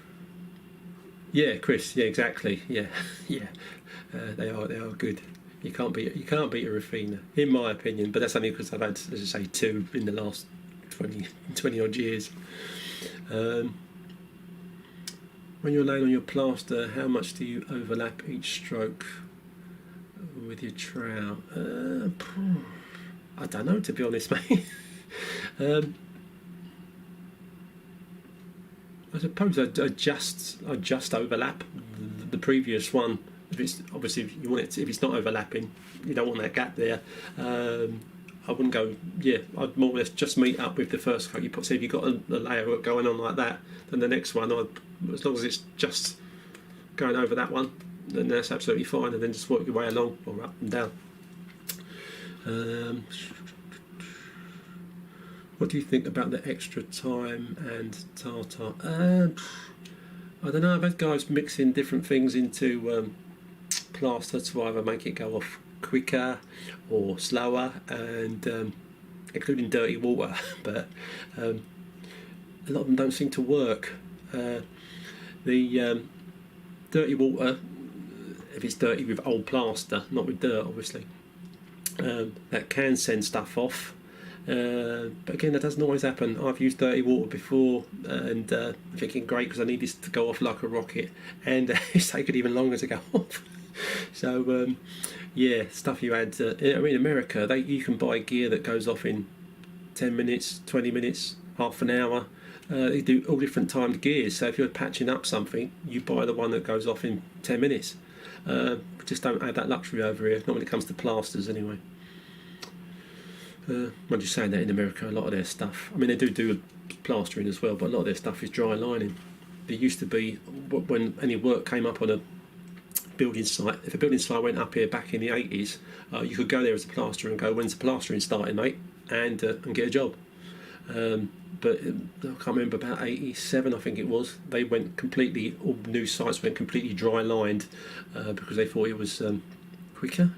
Yeah, Chris. Yeah, exactly. Yeah, yeah. They are good. You can't beat a refiner, in my opinion. But that's only because I've had, as I say, 2 in the last 20 odd years. When you're laying on your plaster, how much do you overlap each stroke with your trowel? I don't know, to be honest, mate. I suppose I just overlap the previous one. If it's obviously, if you want it to, if it's not overlapping, you don't want that gap there. I wouldn't go. Yeah, I'd more or less just meet up with the first coat you put. See if you've got a layer going on like that, then the next one, as long as it's just going over that one, then that's absolutely fine. And then just work your way along or up and down. What do you think about the extra time and tartar? I don't know. I've had guys mixing different things into plaster to either make it go off quicker or slower, and including dirty water. But a lot of them don't seem to work. The dirty water, if it's dirty with old plaster, not with dirt, obviously, that can send stuff off. But again, that doesn't always happen. I've used dirty water before and thinking great because I need this to go off like a rocket, and it's taken even longer to go off. So yeah, stuff you had. I mean, in America, you can buy gear that goes off in 10 minutes, 20 minutes, half an hour. They do all different timed gears. So if you're patching up something, you buy the one that goes off in 10 minutes. Just don't have that luxury over here. Not when it comes to plasters, anyway. I'm just saying that in America, a lot of their stuff, I mean, they do plastering as well, but a lot of their stuff is dry lining. There used to be, when any work came up on a building site, if a building site went up here back in the 80s, you could go there as a plasterer and go, when's the plastering starting, mate, and get a job. But I can't remember, about 87 I think it was, they went completely, all new sites went completely dry lined because they thought it was quicker,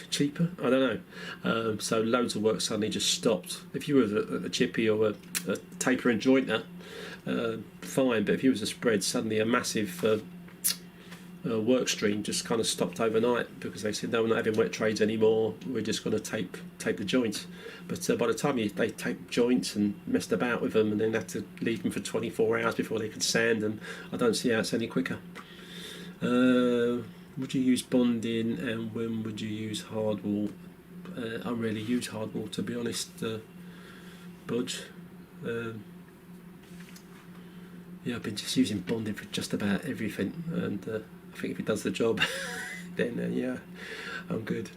cheaper, I don't know. So loads of work suddenly just stopped. If you were a chippy or a taper and jointer, fine, but if you was a spread, suddenly a massive work stream just kind of stopped overnight because they said, no, we're not having wet trades anymore, we're just going to tape the joints. But by the time they taped joints and messed about with them and then had to leave them for 24 hours before they could sand them, I don't see how it's any quicker. Would you use bonding, and when would you use hardwall? I rarely use hardwall, to be honest, Budge. Yeah, I've been just using bonding for just about everything, and I think if it does the job, then yeah, I'm good.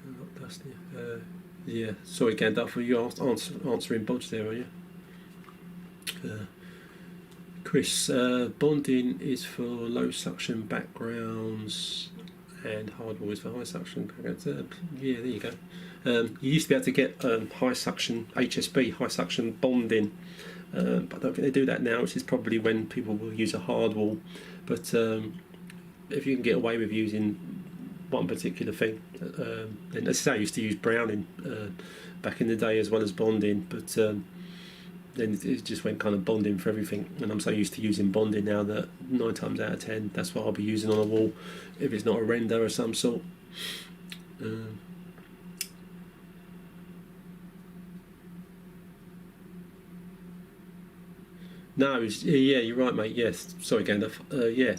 Not dusty. Yeah, sorry, Gandalf, were you answering Budge there, are you? Chris, bonding is for low suction backgrounds and hardwall is for high suction backgrounds. Yeah, there you go. You used to be able to get high suction HSB, high suction bonding, but I don't think they do that now, which is probably when people will use a hardwall. But if you can get away with using one particular thing, then as I say, I used to use browning back in the day as well as bonding, but then it just went kind of bonding for everything, and I'm so used to using bonding now that 9 times out of 10 that's what I'll be using on a wall if it's not a render of some sort. No, yeah, you're right, mate. Yes, sorry, Gandalf. Yeah,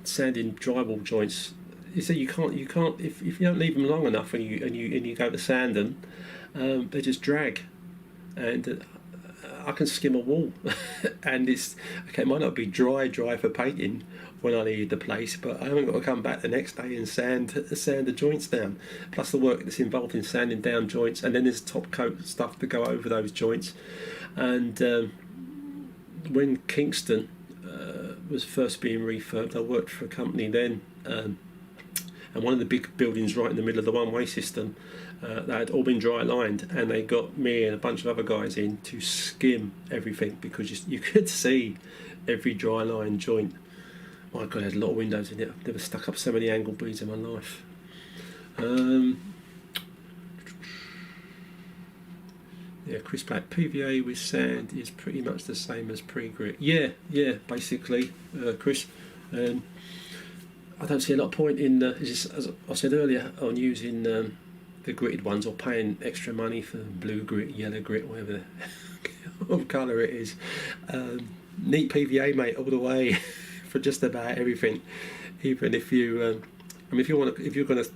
sanding drywall joints. You see, you can't if you don't leave them long enough and you go to sand them, they just drag, and I can skim a wall, and it's okay. It might not be dry for painting when I leave the place, but I haven't got to come back the next day and sand the joints down. Plus the work that's involved in sanding down joints, and then there's top coat stuff to go over those joints. And when Kingston was first being refurbed, I worked for a company then, and one of the big buildings right in the middle of the one-way system, they had all been dry lined, and they got me and a bunch of other guys in to skim everything, because you could see every dry line joint. My God, it had a lot of windows in it. I've never stuck up so many angle beads in my life. Yeah, Chris Black, PVA with sand is pretty much the same as pre-grit. Yeah, basically, Chris. I don't see a lot of point in, as I said earlier, on using the gritted ones, or paying extra money for blue grit, yellow grit, whatever what colour it is. Neat PVA, mate, all the way for just about everything. Even if you, if you're going to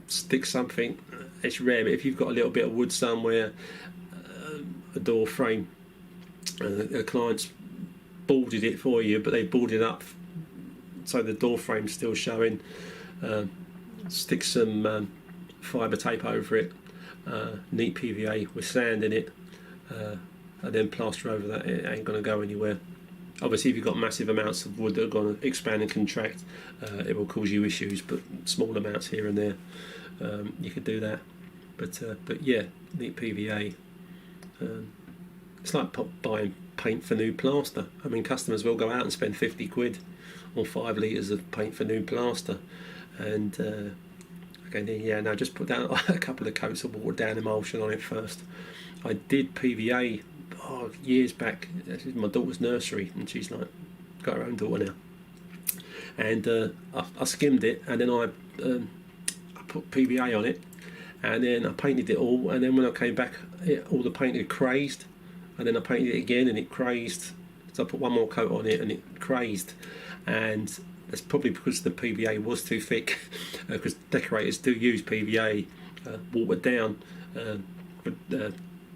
stick something, it's rare, but if you've got a little bit of wood somewhere, a door frame, a client's boarded it for you, but they boarded up so the door frame's still showing, stick some fibre tape over it, neat PVA with sand in it, and then plaster over that. It ain't going to go anywhere. Obviously, if you've got massive amounts of wood that are going to expand and contract, it will cause you issues, but small amounts here and there, you could do that. But yeah, neat PVA. It's like buying paint for new plaster. I mean, customers will go out and spend 50 quid on 5 litres of paint for new plaster, and okay, yeah, now just put down a couple of coats of watered down emulsion on it first. I did PVA years back. This is my daughter's nursery, and she's like got her own daughter now, and I skimmed it, and then I put PVA on it, and then I painted it all, and then when I came back, all the paint had crazed, and then I painted it again and it crazed, so I put one more coat on it and it crazed, and that's probably because the PVA was too thick, because decorators do use PVA watered down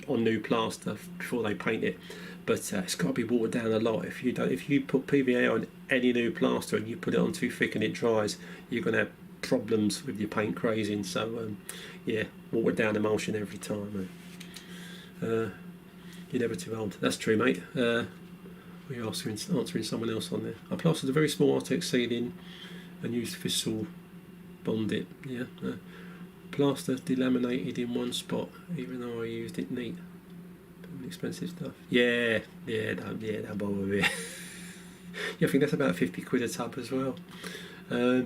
on new plaster before they paint it, but it's got to be watered down a lot. If you put PVA on any new plaster and you put it on too thick and it dries, you're going to have problems with your paint crazing. So yeah, watered down emulsion every time. You're never too old. That's true, mate. We're answering someone else on there. I plastered a very small Artex ceiling and used Thistle bond it. Yeah, plaster delaminated in one spot, even though I used it neat. Expensive stuff. Yeah, don't bother with it. Yeah, I think that's about 50 quid a tub as well. Yeah,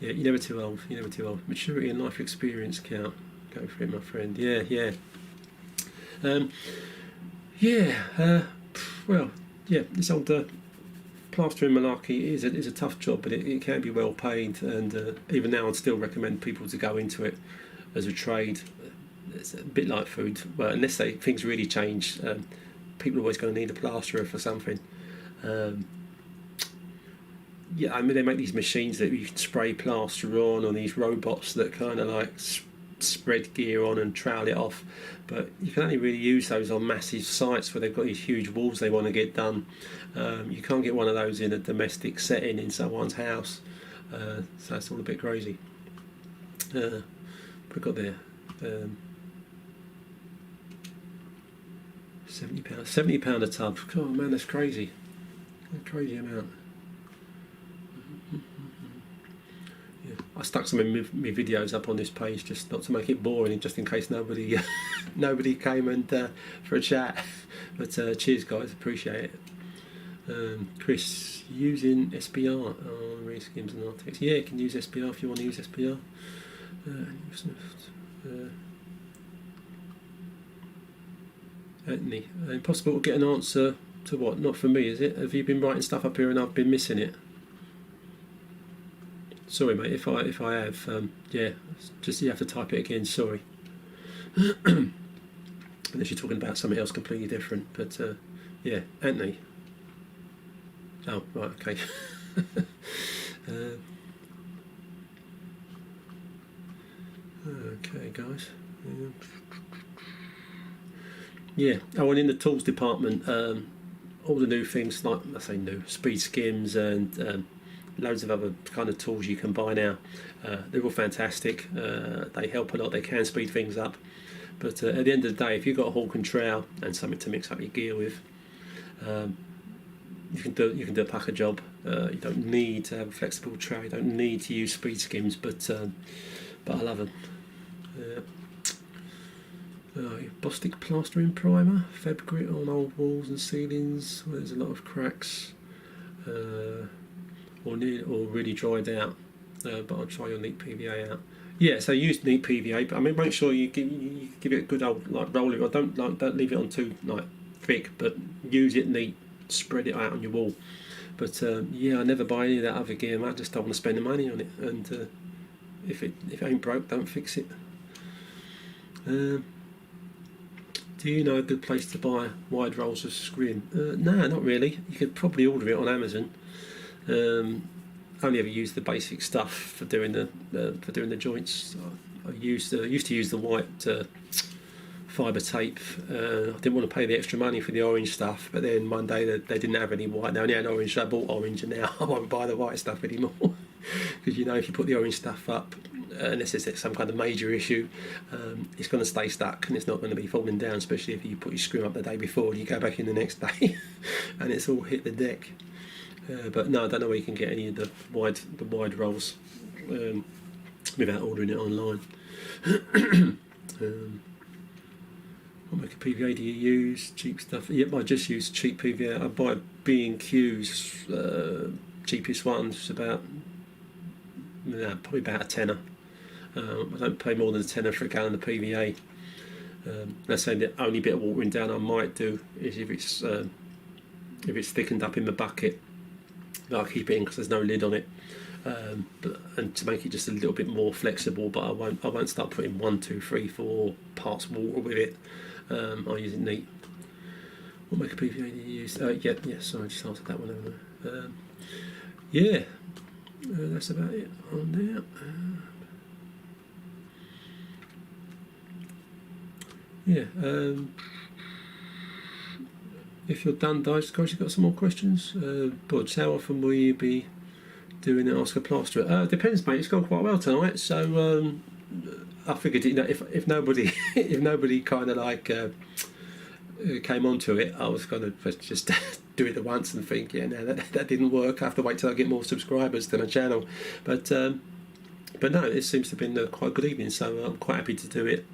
you're never too old. You're never too old. Maturity and life experience count. Go for it, my friend. Yeah. Well, yeah. This old plastering malarkey is a tough job, but it can be well paid. And even now, I'd still recommend people to go into it as a trade. It's a bit like food. Well, unless things really change, people are always going to need a plasterer for something. Yeah, I mean, they make these machines that you can spray plaster on, or these robots that kind of like spread gear on and trowel it off, but you can only really use those on massive sites where they've got these huge walls they want to get done. You can't get one of those in a domestic setting in someone's house, so it's all a bit crazy. We've got there £70 a tub. Oh man, that's crazy. A crazy amount. Yeah. I stuck some of my videos up on this page just not to make it boring, just in case nobody came and for a chat. But cheers guys, appreciate it. Chris, using SBR on reskims and Artex. Yeah, you can use SBR if you want to use SBR. Anthony, impossible to get an answer to what? Not for me, is it? Have you been writing stuff up here and I've been missing it? Sorry, mate. If I have, yeah, just you have to type it again. Sorry. Unless you're talking about something else completely different. But Yeah, Anthony. Oh, right, okay. Okay, guys. Yeah. Oh, and in the tools department, all the new things, like I say new, speed skims and loads of other kind of tools you can buy now. They're all fantastic. They help a lot. They can speed things up. But at the end of the day, if you've got a Hawk and Trowel and something to mix up your gear with, you can do a packer job. You don't need to have a flexible trowel. You don't need to use speed skims, but I love them. Bostic plastering primer, Feb grit on old walls and ceilings where there's a lot of cracks, or really dried out. But I'll try your neat PVA out. Yeah, so use neat PVA, but I mean make sure you give it a good old like roll it. Or don't leave it on too like thick, but use it neat. Spread it out on your wall. But yeah, I never buy any of that other gear, mate. I just don't want to spend the money on it. And if it ain't broke, don't fix it. Do you know a good place to buy wide rolls of scrim? No, not really. You could probably order it on Amazon. Only ever used the basic stuff for doing the joints. I used to use the white fibre tape. I didn't want to pay the extra money for the orange stuff, but then one day they didn't have any white. They only had orange, so I bought orange, and now I won't buy the white stuff anymore. Because you know, if you put the orange stuff up, unless it's some kind of major issue, it's going to stay stuck and it's not going to be falling down, especially if you put your screw up the day before and you go back in the next day and it's all hit the deck. But no, I don't know where you can get any of the wide rolls without ordering it online. What make a PVA do you use? Cheap stuff. Yep, I just use cheap PVA. I buy B&Q's cheapest ones, probably about a tenner. I don't pay more than a tenner for a gallon of PVA. That's saying the only bit of watering down I might do is if it's thickened up in the bucket. I'll keep it in because there's no lid on it, and to make it just a little bit more flexible. But I won't start putting 1, 2, 3, 4 parts water with it. I'll use it neat. What make a PVA do you use? Yeah. Sorry, I just answered that one over. Yeah, that's about it on there. If you're done, guys, you've got some more questions. Budge, how often will you be doing it? Ask a plasterer. Depends, mate. It's gone quite well tonight, so I figured, if nobody kind of like came onto it, I was going to just do it at once and think, yeah, no, that didn't work. I have to wait till I get more subscribers to my channel. But no, it seems to have been quite a good evening, so I'm quite happy to do it.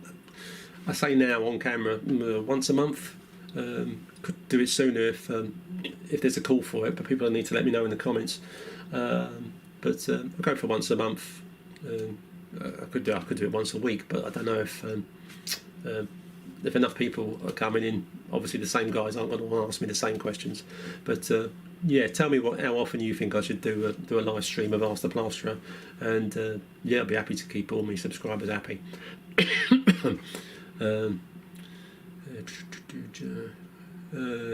I say now on camera once a month. Could do it sooner if there's a call for it, but people need to let me know in the comments. I'll go for once a month. I could do it once a week, but I don't know if enough people are coming in. Obviously, the same guys aren't going to ask me the same questions. But yeah, tell me how often you think I should do a live stream of Ask the Plasterer, and yeah, I'll be happy to keep all my subscribers happy.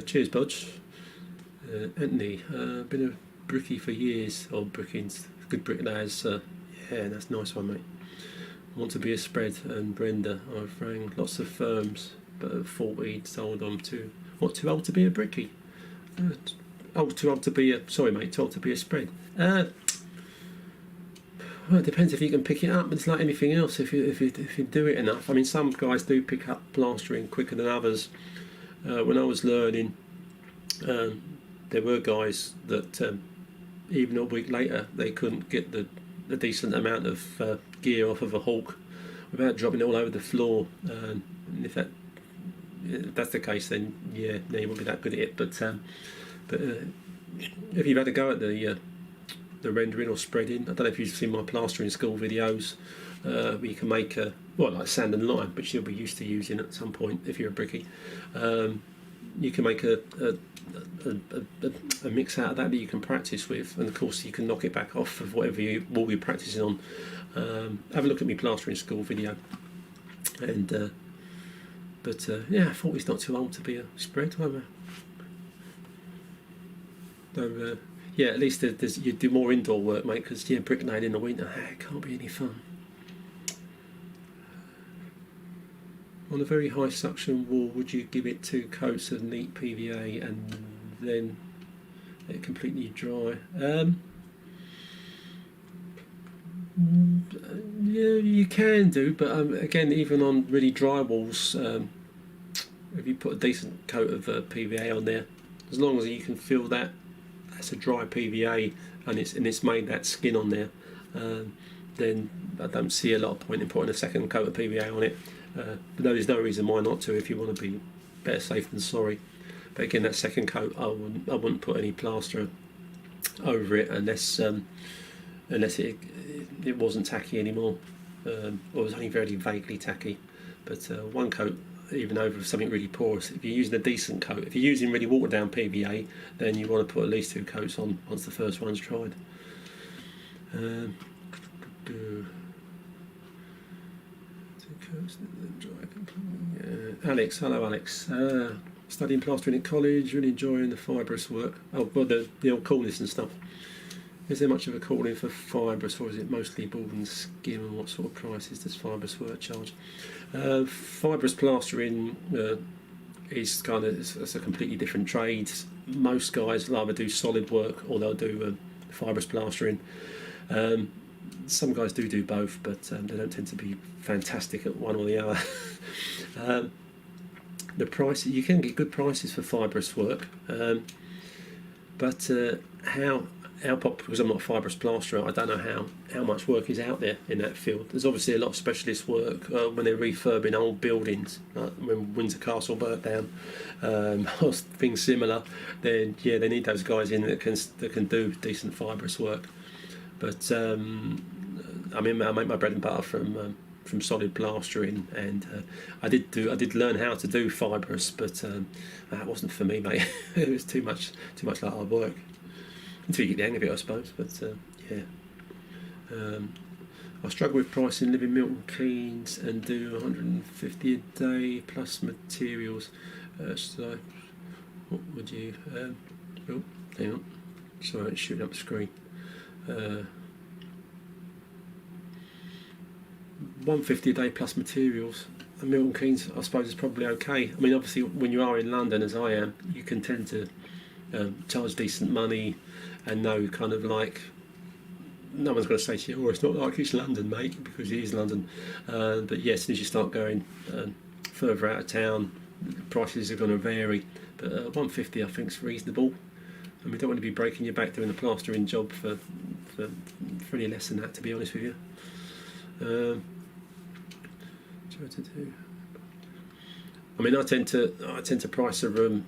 Cheers, Budge. Anthony, been a brickie for years, or brickings, good bricklayers. Yeah, that's a nice one, mate. Want to be a spread, and Brenda, I've rang lots of firms, but at 40 told I'm too old to be a brickie. Too old to be a spread. Well, it depends if you can pick it up. It's like anything else. If you do it enough. I mean, some guys do pick up plastering quicker than others. When I was learning, there were guys that even a week later they couldn't get the decent amount of gear off of a Hawk without dropping it all over the floor. And if that's the case, then yeah, you won't be that good at it. But if you've had a go at the rendering or spreading, I don't know if you've seen my plastering school videos, where you can make like sand and lime, which you'll be used to using at some point if you're a brickie. You can make a mix out of that you can practice with, and of course you can knock it back off of whatever wall you're practicing on. Have a look at my plastering school video. And yeah, I thought he's not too old to be a spread. So yeah, at least you do more indoor work, mate, because yeah, bricklaying in the winter, it can't be any fun. On a very high suction wall, would you give it 2 coats of neat PVA and then let it completely dry? Yeah, you can do, but again, even on really dry walls, if you put a decent coat of PVA on there, as long as you can feel that that's a dry PVA and it's made that skin on there, then I don't see a lot of point in putting a second coat of PVA on it. But no, there's no reason why not to if you want to be better safe than sorry. But again, that second coat, I wouldn't put any plaster over it unless it wasn't tacky anymore, or it was only very vaguely tacky. But one coat, even over something really porous, if you're using a decent coat, if you're using really watered down PVA, then you want to put at least 2 coats on once the first one's dried. Alex, hello Alex. Studying plastering at college, really enjoying the fibrous work. Oh, well, the old coolness and stuff. Is there much of a calling for fibrous, or is it mostly bald and skim, and what sort of prices does fibrous work charge? Fibrous plastering is kind of it's a completely different trade. Most guys will either do solid work or they'll do fibrous plastering. Some guys do both, but they don't tend to be fantastic at one or the other. The price, you can get good prices for fibrous work, but how because I'm not a fibrous plasterer, I don't know how much work is out there in that field. There's obviously a lot of specialist work when they're refurbing old buildings, like when Windsor Castle burnt down, or things similar. Then yeah, they need those guys in that can do decent fibrous work. But I mean, I make my bread and butter from solid plastering, and I did learn how to do fibrous, but that wasn't for me, mate. It was too much like hard work until you get the hang of it, I suppose. But yeah, I struggle with pricing living Milton Keynes and do 150 a day plus materials. So what would you? Oh, hang on. Sorry, it's shooting up the screen. 150 a day plus materials. And Milton Keynes, I suppose, is probably okay. I mean, obviously, when you are in London, as I am, you can tend to charge decent money and know kind of like no one's going to say to you, "Oh, it's not like it's London, mate," because it is London. But yes, as soon as you start going further out of town, prices are going to vary. But 150, I think, is reasonable. And we don't want to be breaking your back doing a plastering job for any less than that, to be honest with you. Try to do. I mean, I tend to price a room.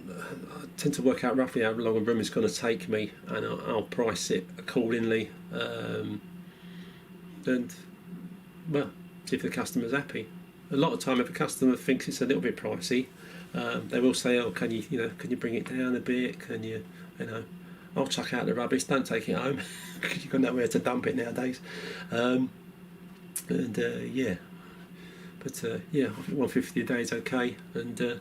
I tend to work out roughly how long a room is going to take me, and I'll price it accordingly. And well, see if the customer's happy. A lot of time, if a customer thinks it's a little bit pricey, they will say, "Oh, can you bring it down a bit? Can you know?" I'll chuck out the rubbish. Don't take it home because you've got nowhere to dump it nowadays. Yeah, but yeah, I think 150 a day is okay, and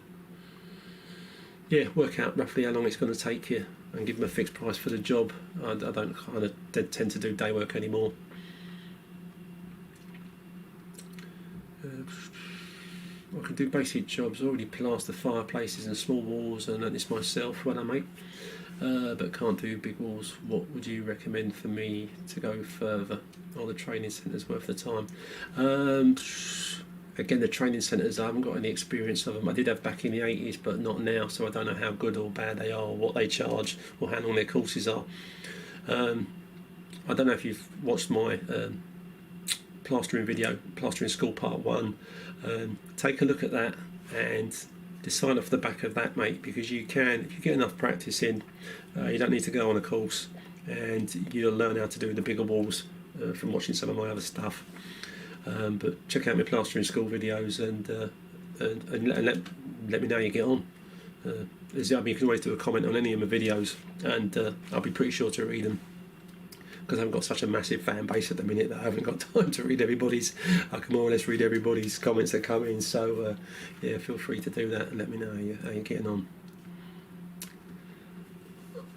yeah, work out roughly how long it's going to take you, and give them a fixed price for the job. I don't kind of tend to do day work anymore. I can do basic jobs. I already plaster fireplaces and small walls, and it's myself when I make. But can't do big walls. What would you recommend for me to go further? Or the training centres worth the time? Again, the training centres, I haven't got any experience of them. I did have back in the 80s, but not now, so I don't know how good or bad they are, or what they charge, or how long their courses are. I don't know if you've watched my plastering video, Plastering School Part 1. Take a look at that and decide off the back of that, mate, because you can, if you get enough practice in, you don't need to go on a course, and you'll learn how to do the bigger walls from watching some of my other stuff. But check out my Plastering School videos and let me know how you get on. You can always do a comment on any of my videos, and I'll be pretty sure to read them, because I haven't got such a massive fan base at the minute that I haven't got time to read everybody's. I can more or less read everybody's comments that come in, so yeah, feel free to do that and let me know how you're getting on.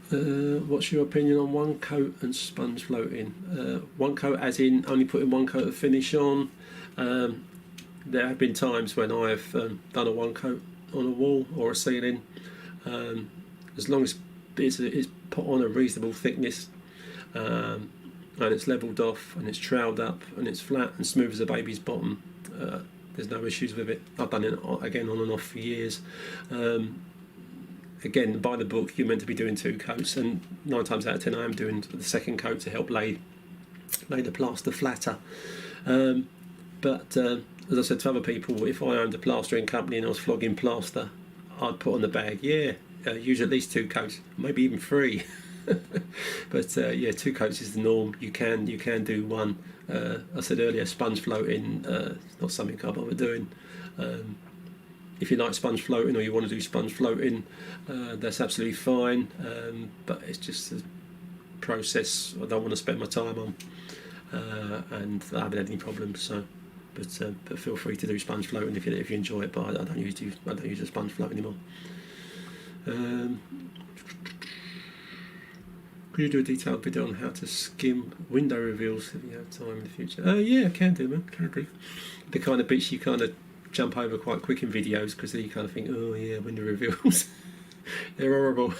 What's your opinion on one coat and sponge floating? One coat as in only putting one coat of finish on. There have been times when I've done a one coat on a wall or a ceiling. As long as it's put on a reasonable thickness, and it's levelled off and it's troweled up and it's flat and smooth as a baby's bottom, there's no issues with it. I've done it again on and off for years. Again, by the book, you're meant to be doing 2 coats, and 9 times out of 10 I am doing the second coat to help lay the plaster flatter. But as I said to other people, if I owned a plastering company and I was flogging plaster, I'd put on the bag, use at least 2 coats, maybe even 3. But yeah, 2 coats is the norm. You can do 1. I said earlier, sponge floating, it's not something I bother doing. If you like sponge floating or you want to do sponge floating, that's absolutely fine, but it's just a process I don't want to spend my time on, and I haven't had any problems. So, but feel free to do sponge floating if you enjoy it. But I don't use a sponge float anymore. Could you do a detailed video on how to skim window reveals if you have time in the future? Yeah, can do, man. Can do. The kind of bits you kind of jump over quite quick in videos, because then you kind of think, oh yeah, window reveals. They're horrible.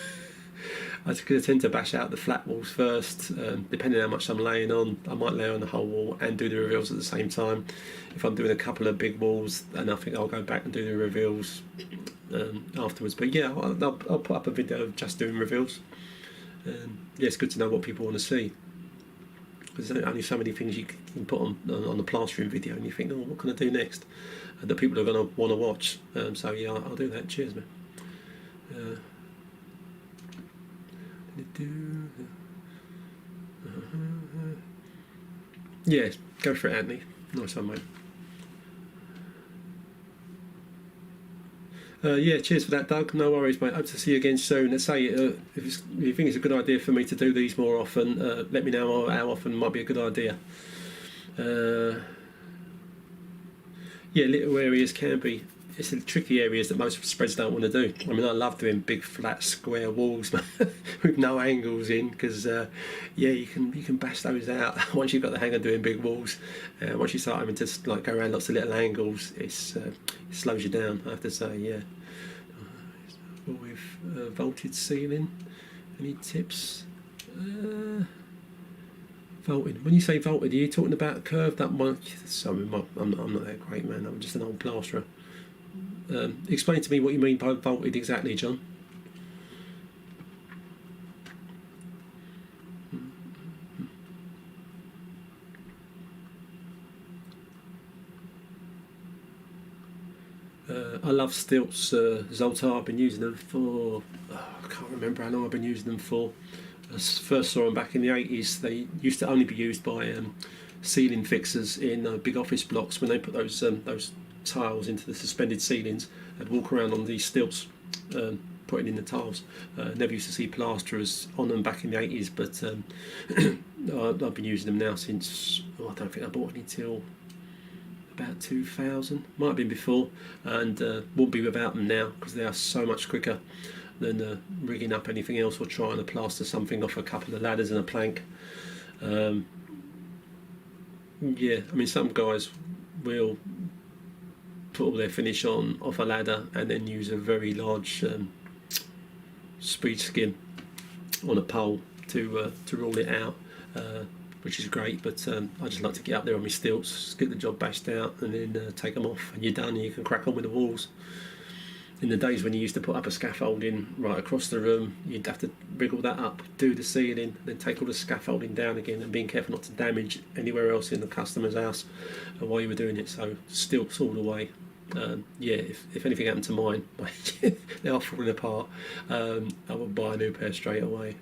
I tend to bash out the flat walls first. Depending on how much I'm laying on, I might lay on the whole wall and do the reveals at the same time. If I'm doing a couple of big walls, then I think I'll go back and do the reveals afterwards. But yeah, I'll put up a video of just doing reveals. Yeah, it's good to know what people want to see, because there's only so many things you can put on the plastering video, and you think, oh, what can I do next? And the people are going to want to watch. So yeah, I'll do that. Cheers, man. Yeah, go for it, Anthony. Nice one, mate. Yeah, cheers for that, Doug. No worries, mate. Hope to see you again soon. Let's say if you think it's a good idea for me to do these more often, let me know how often might be a good idea. Yeah, little areas can be. It's the tricky areas that most spreads don't want to do. I mean, I love doing big, flat, square walls with no angles in, because yeah, you can bash those out once you've got the hang of doing big walls. Once you start having to like go around lots of little angles, it slows you down, I have to say. Yeah. With vaulted ceiling, any tips? Vaulted. When you say vaulted, are you talking about curved up? Sorry, I'm not that great, man. I'm just an old plasterer. Explain to me what you mean by vaulted exactly, John. I love stilts. Zoltar, I've been using them for, I can't remember how long I've been using them for. I first saw them back in the 80s. They used to only be used by ceiling fixers in big office blocks. When they put those tiles into the suspended ceilings, I'd walk around on these stilts putting in the tiles. Never used to see plasterers on them back in the 80s, but I've been using them now since, I don't think I bought any till about 2000, might have been before, and won't be without them now, because they are so much quicker than rigging up anything else or trying to plaster something off a couple of ladders and a plank. Yeah, I mean, some guys will put all their finish on off a ladder and then use a very large speed skim on a pole to rule it out, which is great, but I just like to get up there on my stilts, get the job bashed out, and then take them off, and you're done, and you can crack on with the walls. In the days when you used to put up a scaffolding right across the room, you'd have to wriggle that up, do the ceiling, then take all the scaffolding down again, and being careful not to damage anywhere else in the customer's house while you were doing it. So stilts all the way. Yeah, if anything happened to mine, they are falling apart, I would buy a new pair straight away.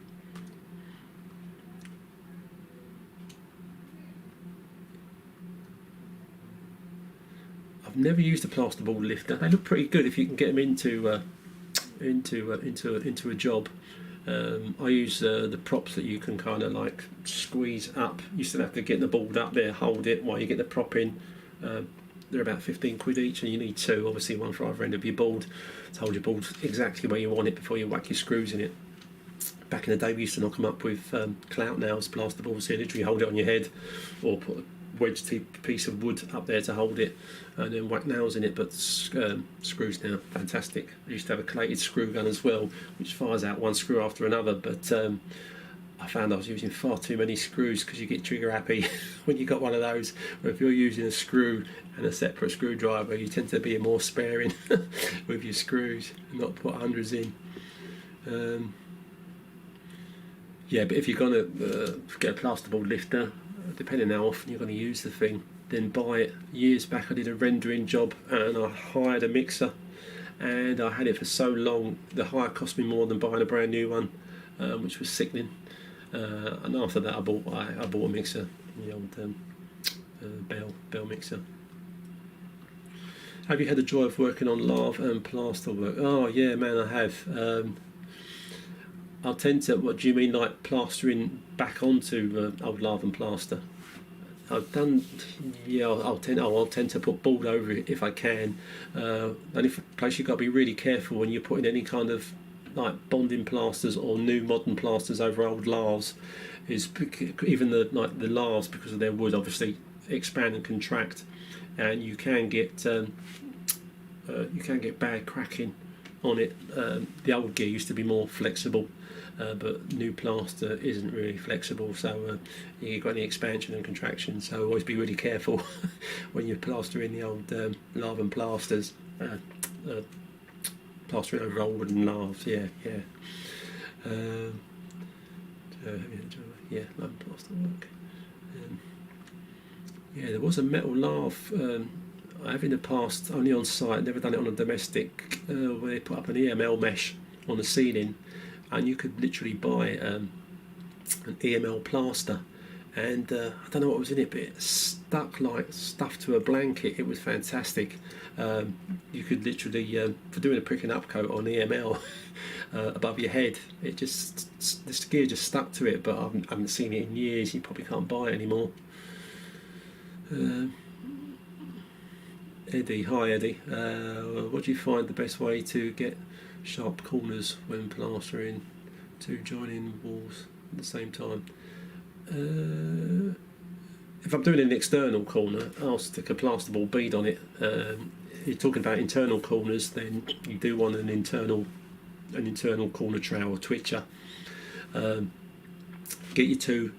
I've never used a plasterboard lifter. They look pretty good if you can get them into a job. I use the props that you can kind of like squeeze up. You still have to get the board up there, hold it while you get the prop in. They're about 15 quid each, and you need 2, obviously one for either end of your board to hold your board exactly where you want it before you whack your screws in it. back in the day we used to knock them up with clout nails, plasterboards. So you literally hold it on your head, or put a wedge piece of wood up there to hold it, and then whack nails in it. But screws now, fantastic. I used to have a collated screw gun as well, which fires out one screw after another, but I found I was using far too many screws, because you get trigger happy when you got one of those. Or if you're using a screw and a separate screwdriver, you tend to be more sparing with your screws and not put hundreds in. Yeah, but if you're going to get a plasterboard lifter, depending how often you're going to use the thing, then buy it. Years back I did a rendering job and I hired a mixer, and I had it for so long the hire cost me more than buying a brand new one, which was sickening. And after that I bought a mixer, the old Bell mixer. Have you had the joy of working on lath and plaster work? Oh yeah, man, I have. I'll tend to. What do you mean, like plastering back onto old lath and plaster? I've done. Yeah, I'll tend to put board over it if I can. Only place you've got to be really careful when you're putting any kind of like bonding plasters or new modern plasters over old laths, is even the laths, because of their wood, obviously expand and contract, and you can get bad cracking on it. The old gear used to be more flexible, but new plaster isn't really flexible, so you've got any expansion and contraction. So always be really careful when you're plastering the old lath and plasters. Plastering over old wooden laths, yeah. Yeah, lath and plaster work. Yeah, there was a metal lath I have in the past, only on site, never done it on a domestic, where they put up an EML mesh on the ceiling, and you could literally buy an EML plaster, and I don't know what was in it, but it stuck like stuff to a blanket. It was fantastic. You could literally, for doing a pricking up coat on EML above your head, it just, this gear just stuck to it, but I haven't seen it in years. You probably can't buy it anymore. Eddie, hi Eddie. What do you find the best way to get sharp corners when plastering to joining walls at the same time? If I'm doing an external corner, I'll stick a plasterboard bead on it. You're talking about internal corners, then you do want an internal corner trowel twitcher. Get your two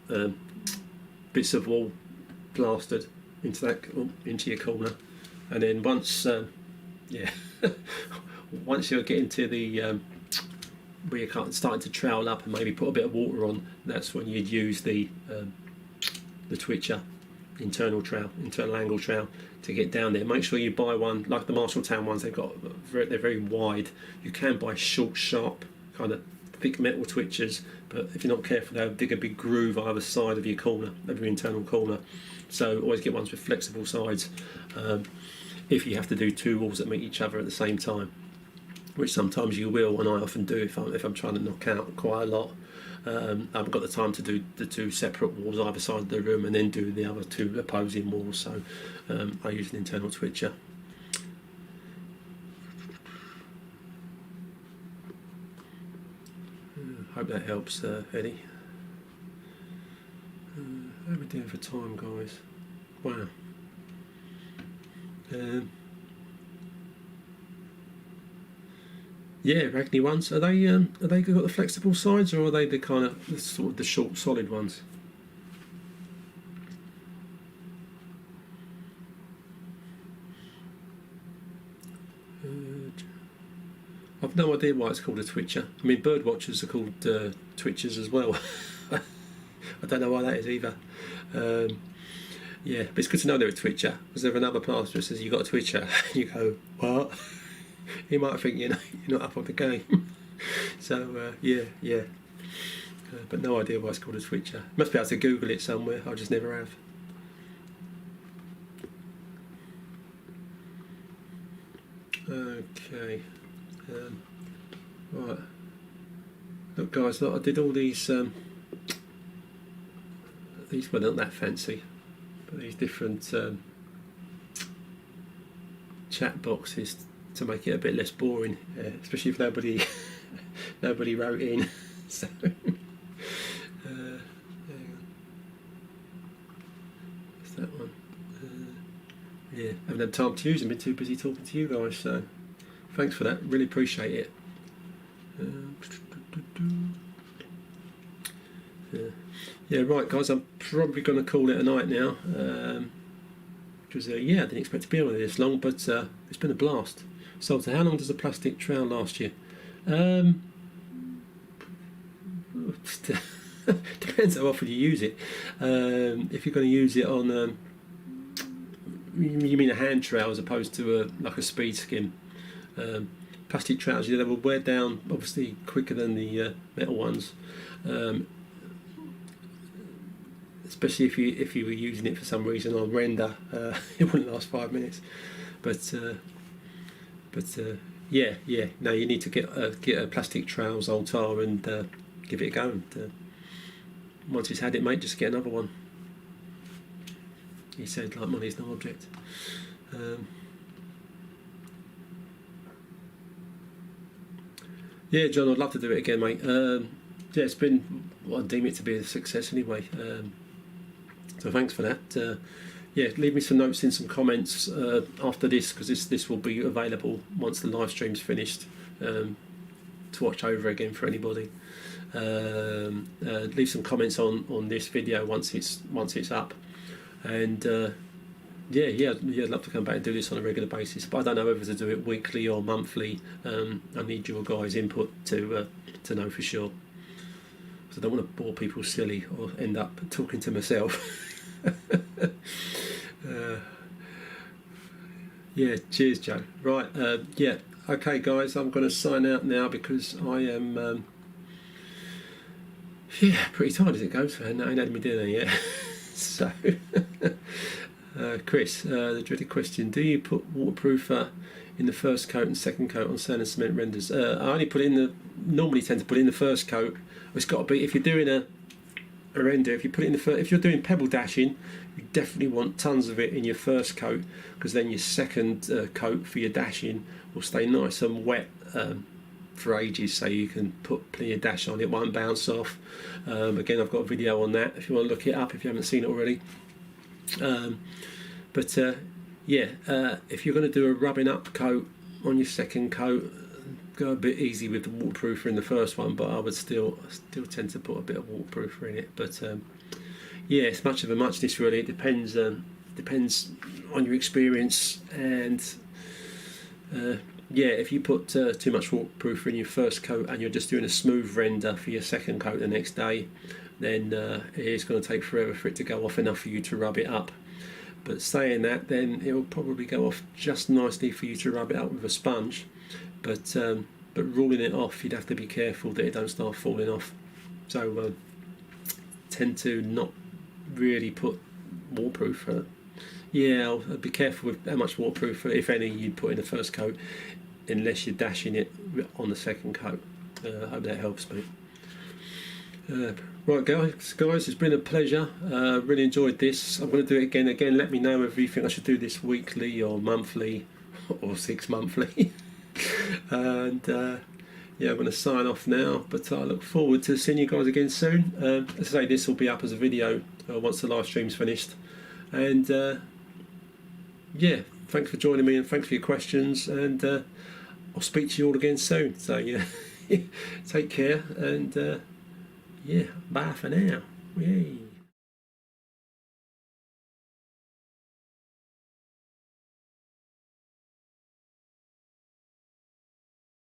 bits of wall plastered into your corner, and then once once you're getting to the where you're starting to trowel up and maybe put a bit of water on, that's when you'd use the twitcher, internal angle trowel, to get down there. Make sure you buy one like the Marshalltown ones. They're very wide. You can buy short, sharp, kind of thick metal twitchers, but if you're not careful, they'll dig a big groove either side of your corner, of your internal corner. So always get ones with flexible sides, if you have to do two walls that meet each other at the same time, which sometimes you will, and I often do if I'm trying to knock out quite a lot. I haven't got the time to do the two separate walls either side of the room and then do the other two opposing walls, so I use an internal twitcher. Hope that helps, Eddie. How are we doing for time, guys? Wow. Yeah, Ragni ones. Are they got the flexible sides, or are they the kind of sort of the short, solid ones? I've no idea why it's called a twitcher. I mean, bird watchers are called twitchers as well. I don't know why that is either. Yeah, but it's good to know they're a twitcher. Was there another plasterer says you got a twitcher? You go, what? He might think you're not up on the game. So yeah. But no idea why it's called a twitcher. Must be able to Google it somewhere. I just never have. Okay. Right. Look, guys, I did all these. These were not that fancy, but these different chat boxes to make it a bit less boring, especially if nobody wrote in. So, hang on. What's that one? Yeah, haven't had time to use them. Been too busy talking to you guys. So, thanks for that. Really appreciate it. Yeah, right, guys. I'm probably going to call it a night now. Because yeah, I didn't expect to be on this long, but it's been a blast. So, how long does a plastic trowel last you? Depends how often you use it. If you're going to use it on, you mean a hand trowel as opposed to like a speed skim. Plastic trowels, they will wear down obviously quicker than the metal ones. Especially if you were using it for some reason on render, it wouldn't last 5 minutes. But yeah, no, you need to get a plastic trowels old tar and give it a go. And, once it's had it, mate, just get another one. He said, like money's no object. Yeah, John, I'd love to do it again, mate. Yeah, it's been, well, I deem it to be a success anyway. So thanks for that. Yeah, leave me some notes in some comments after this, because this will be available once the live stream's finished to watch over again for anybody. Leave some comments on this video once it's up, and yeah, I'd love to come back and do this on a regular basis, but I don't know whether to do it weekly or monthly. I need your guys' input to know for sure, because I don't want to bore people silly or end up talking to myself. Yeah, cheers, Joe. Right, yeah, okay, guys, I'm going to sign out now because I am yeah, pretty tired as it goes. I ain't had me dinner yet. So, Chris, the dreaded question: do you put waterproofer in the first coat and second coat on sand and cement renders? I only put in normally tend to put in the first coat. It's got to be, if you're doing a render, if you put it in the if you're doing pebble dashing, you definitely want tons of it in your first coat, because then your second coat for your dashing will stay nice and wet for ages, so you can put plenty of dash on, it won't bounce off. Again, I've got a video on that if you want to look it up if you haven't seen it already. But yeah, if you're going to do a rubbing up coat on your second coat, go a bit easy with the waterproofer in the first one, but I would still tend to put a bit of waterproofer in it. But yeah, it's much of a muchness really. It depends on your experience, and yeah, if you put too much waterproofer in your first coat and you're just doing a smooth render for your second coat the next day, then it's going to take forever for it to go off enough for you to rub it up. But saying that, then it will probably go off just nicely for you to rub it up with a sponge. But ruling it off, you'd have to be careful that it don't start falling off. So tend to not really put waterproof. Yeah, I'll be careful with how much waterproof, if any, you'd put in the first coat, unless you're dashing it on the second coat. I hope that helps me. Right, guys, it's been a pleasure. Really enjoyed this. I'm going to do it again. Let me know if you think I should do this weekly or monthly or 6 monthly. And yeah, I'm going to sign off now, but I look forward to seeing you guys again soon. As I say, this will be up as a video once the live stream's finished. And yeah, thanks for joining me and thanks for your questions, and I'll speak to you all again soon. So yeah, take care, and yeah, bye for now. Yay.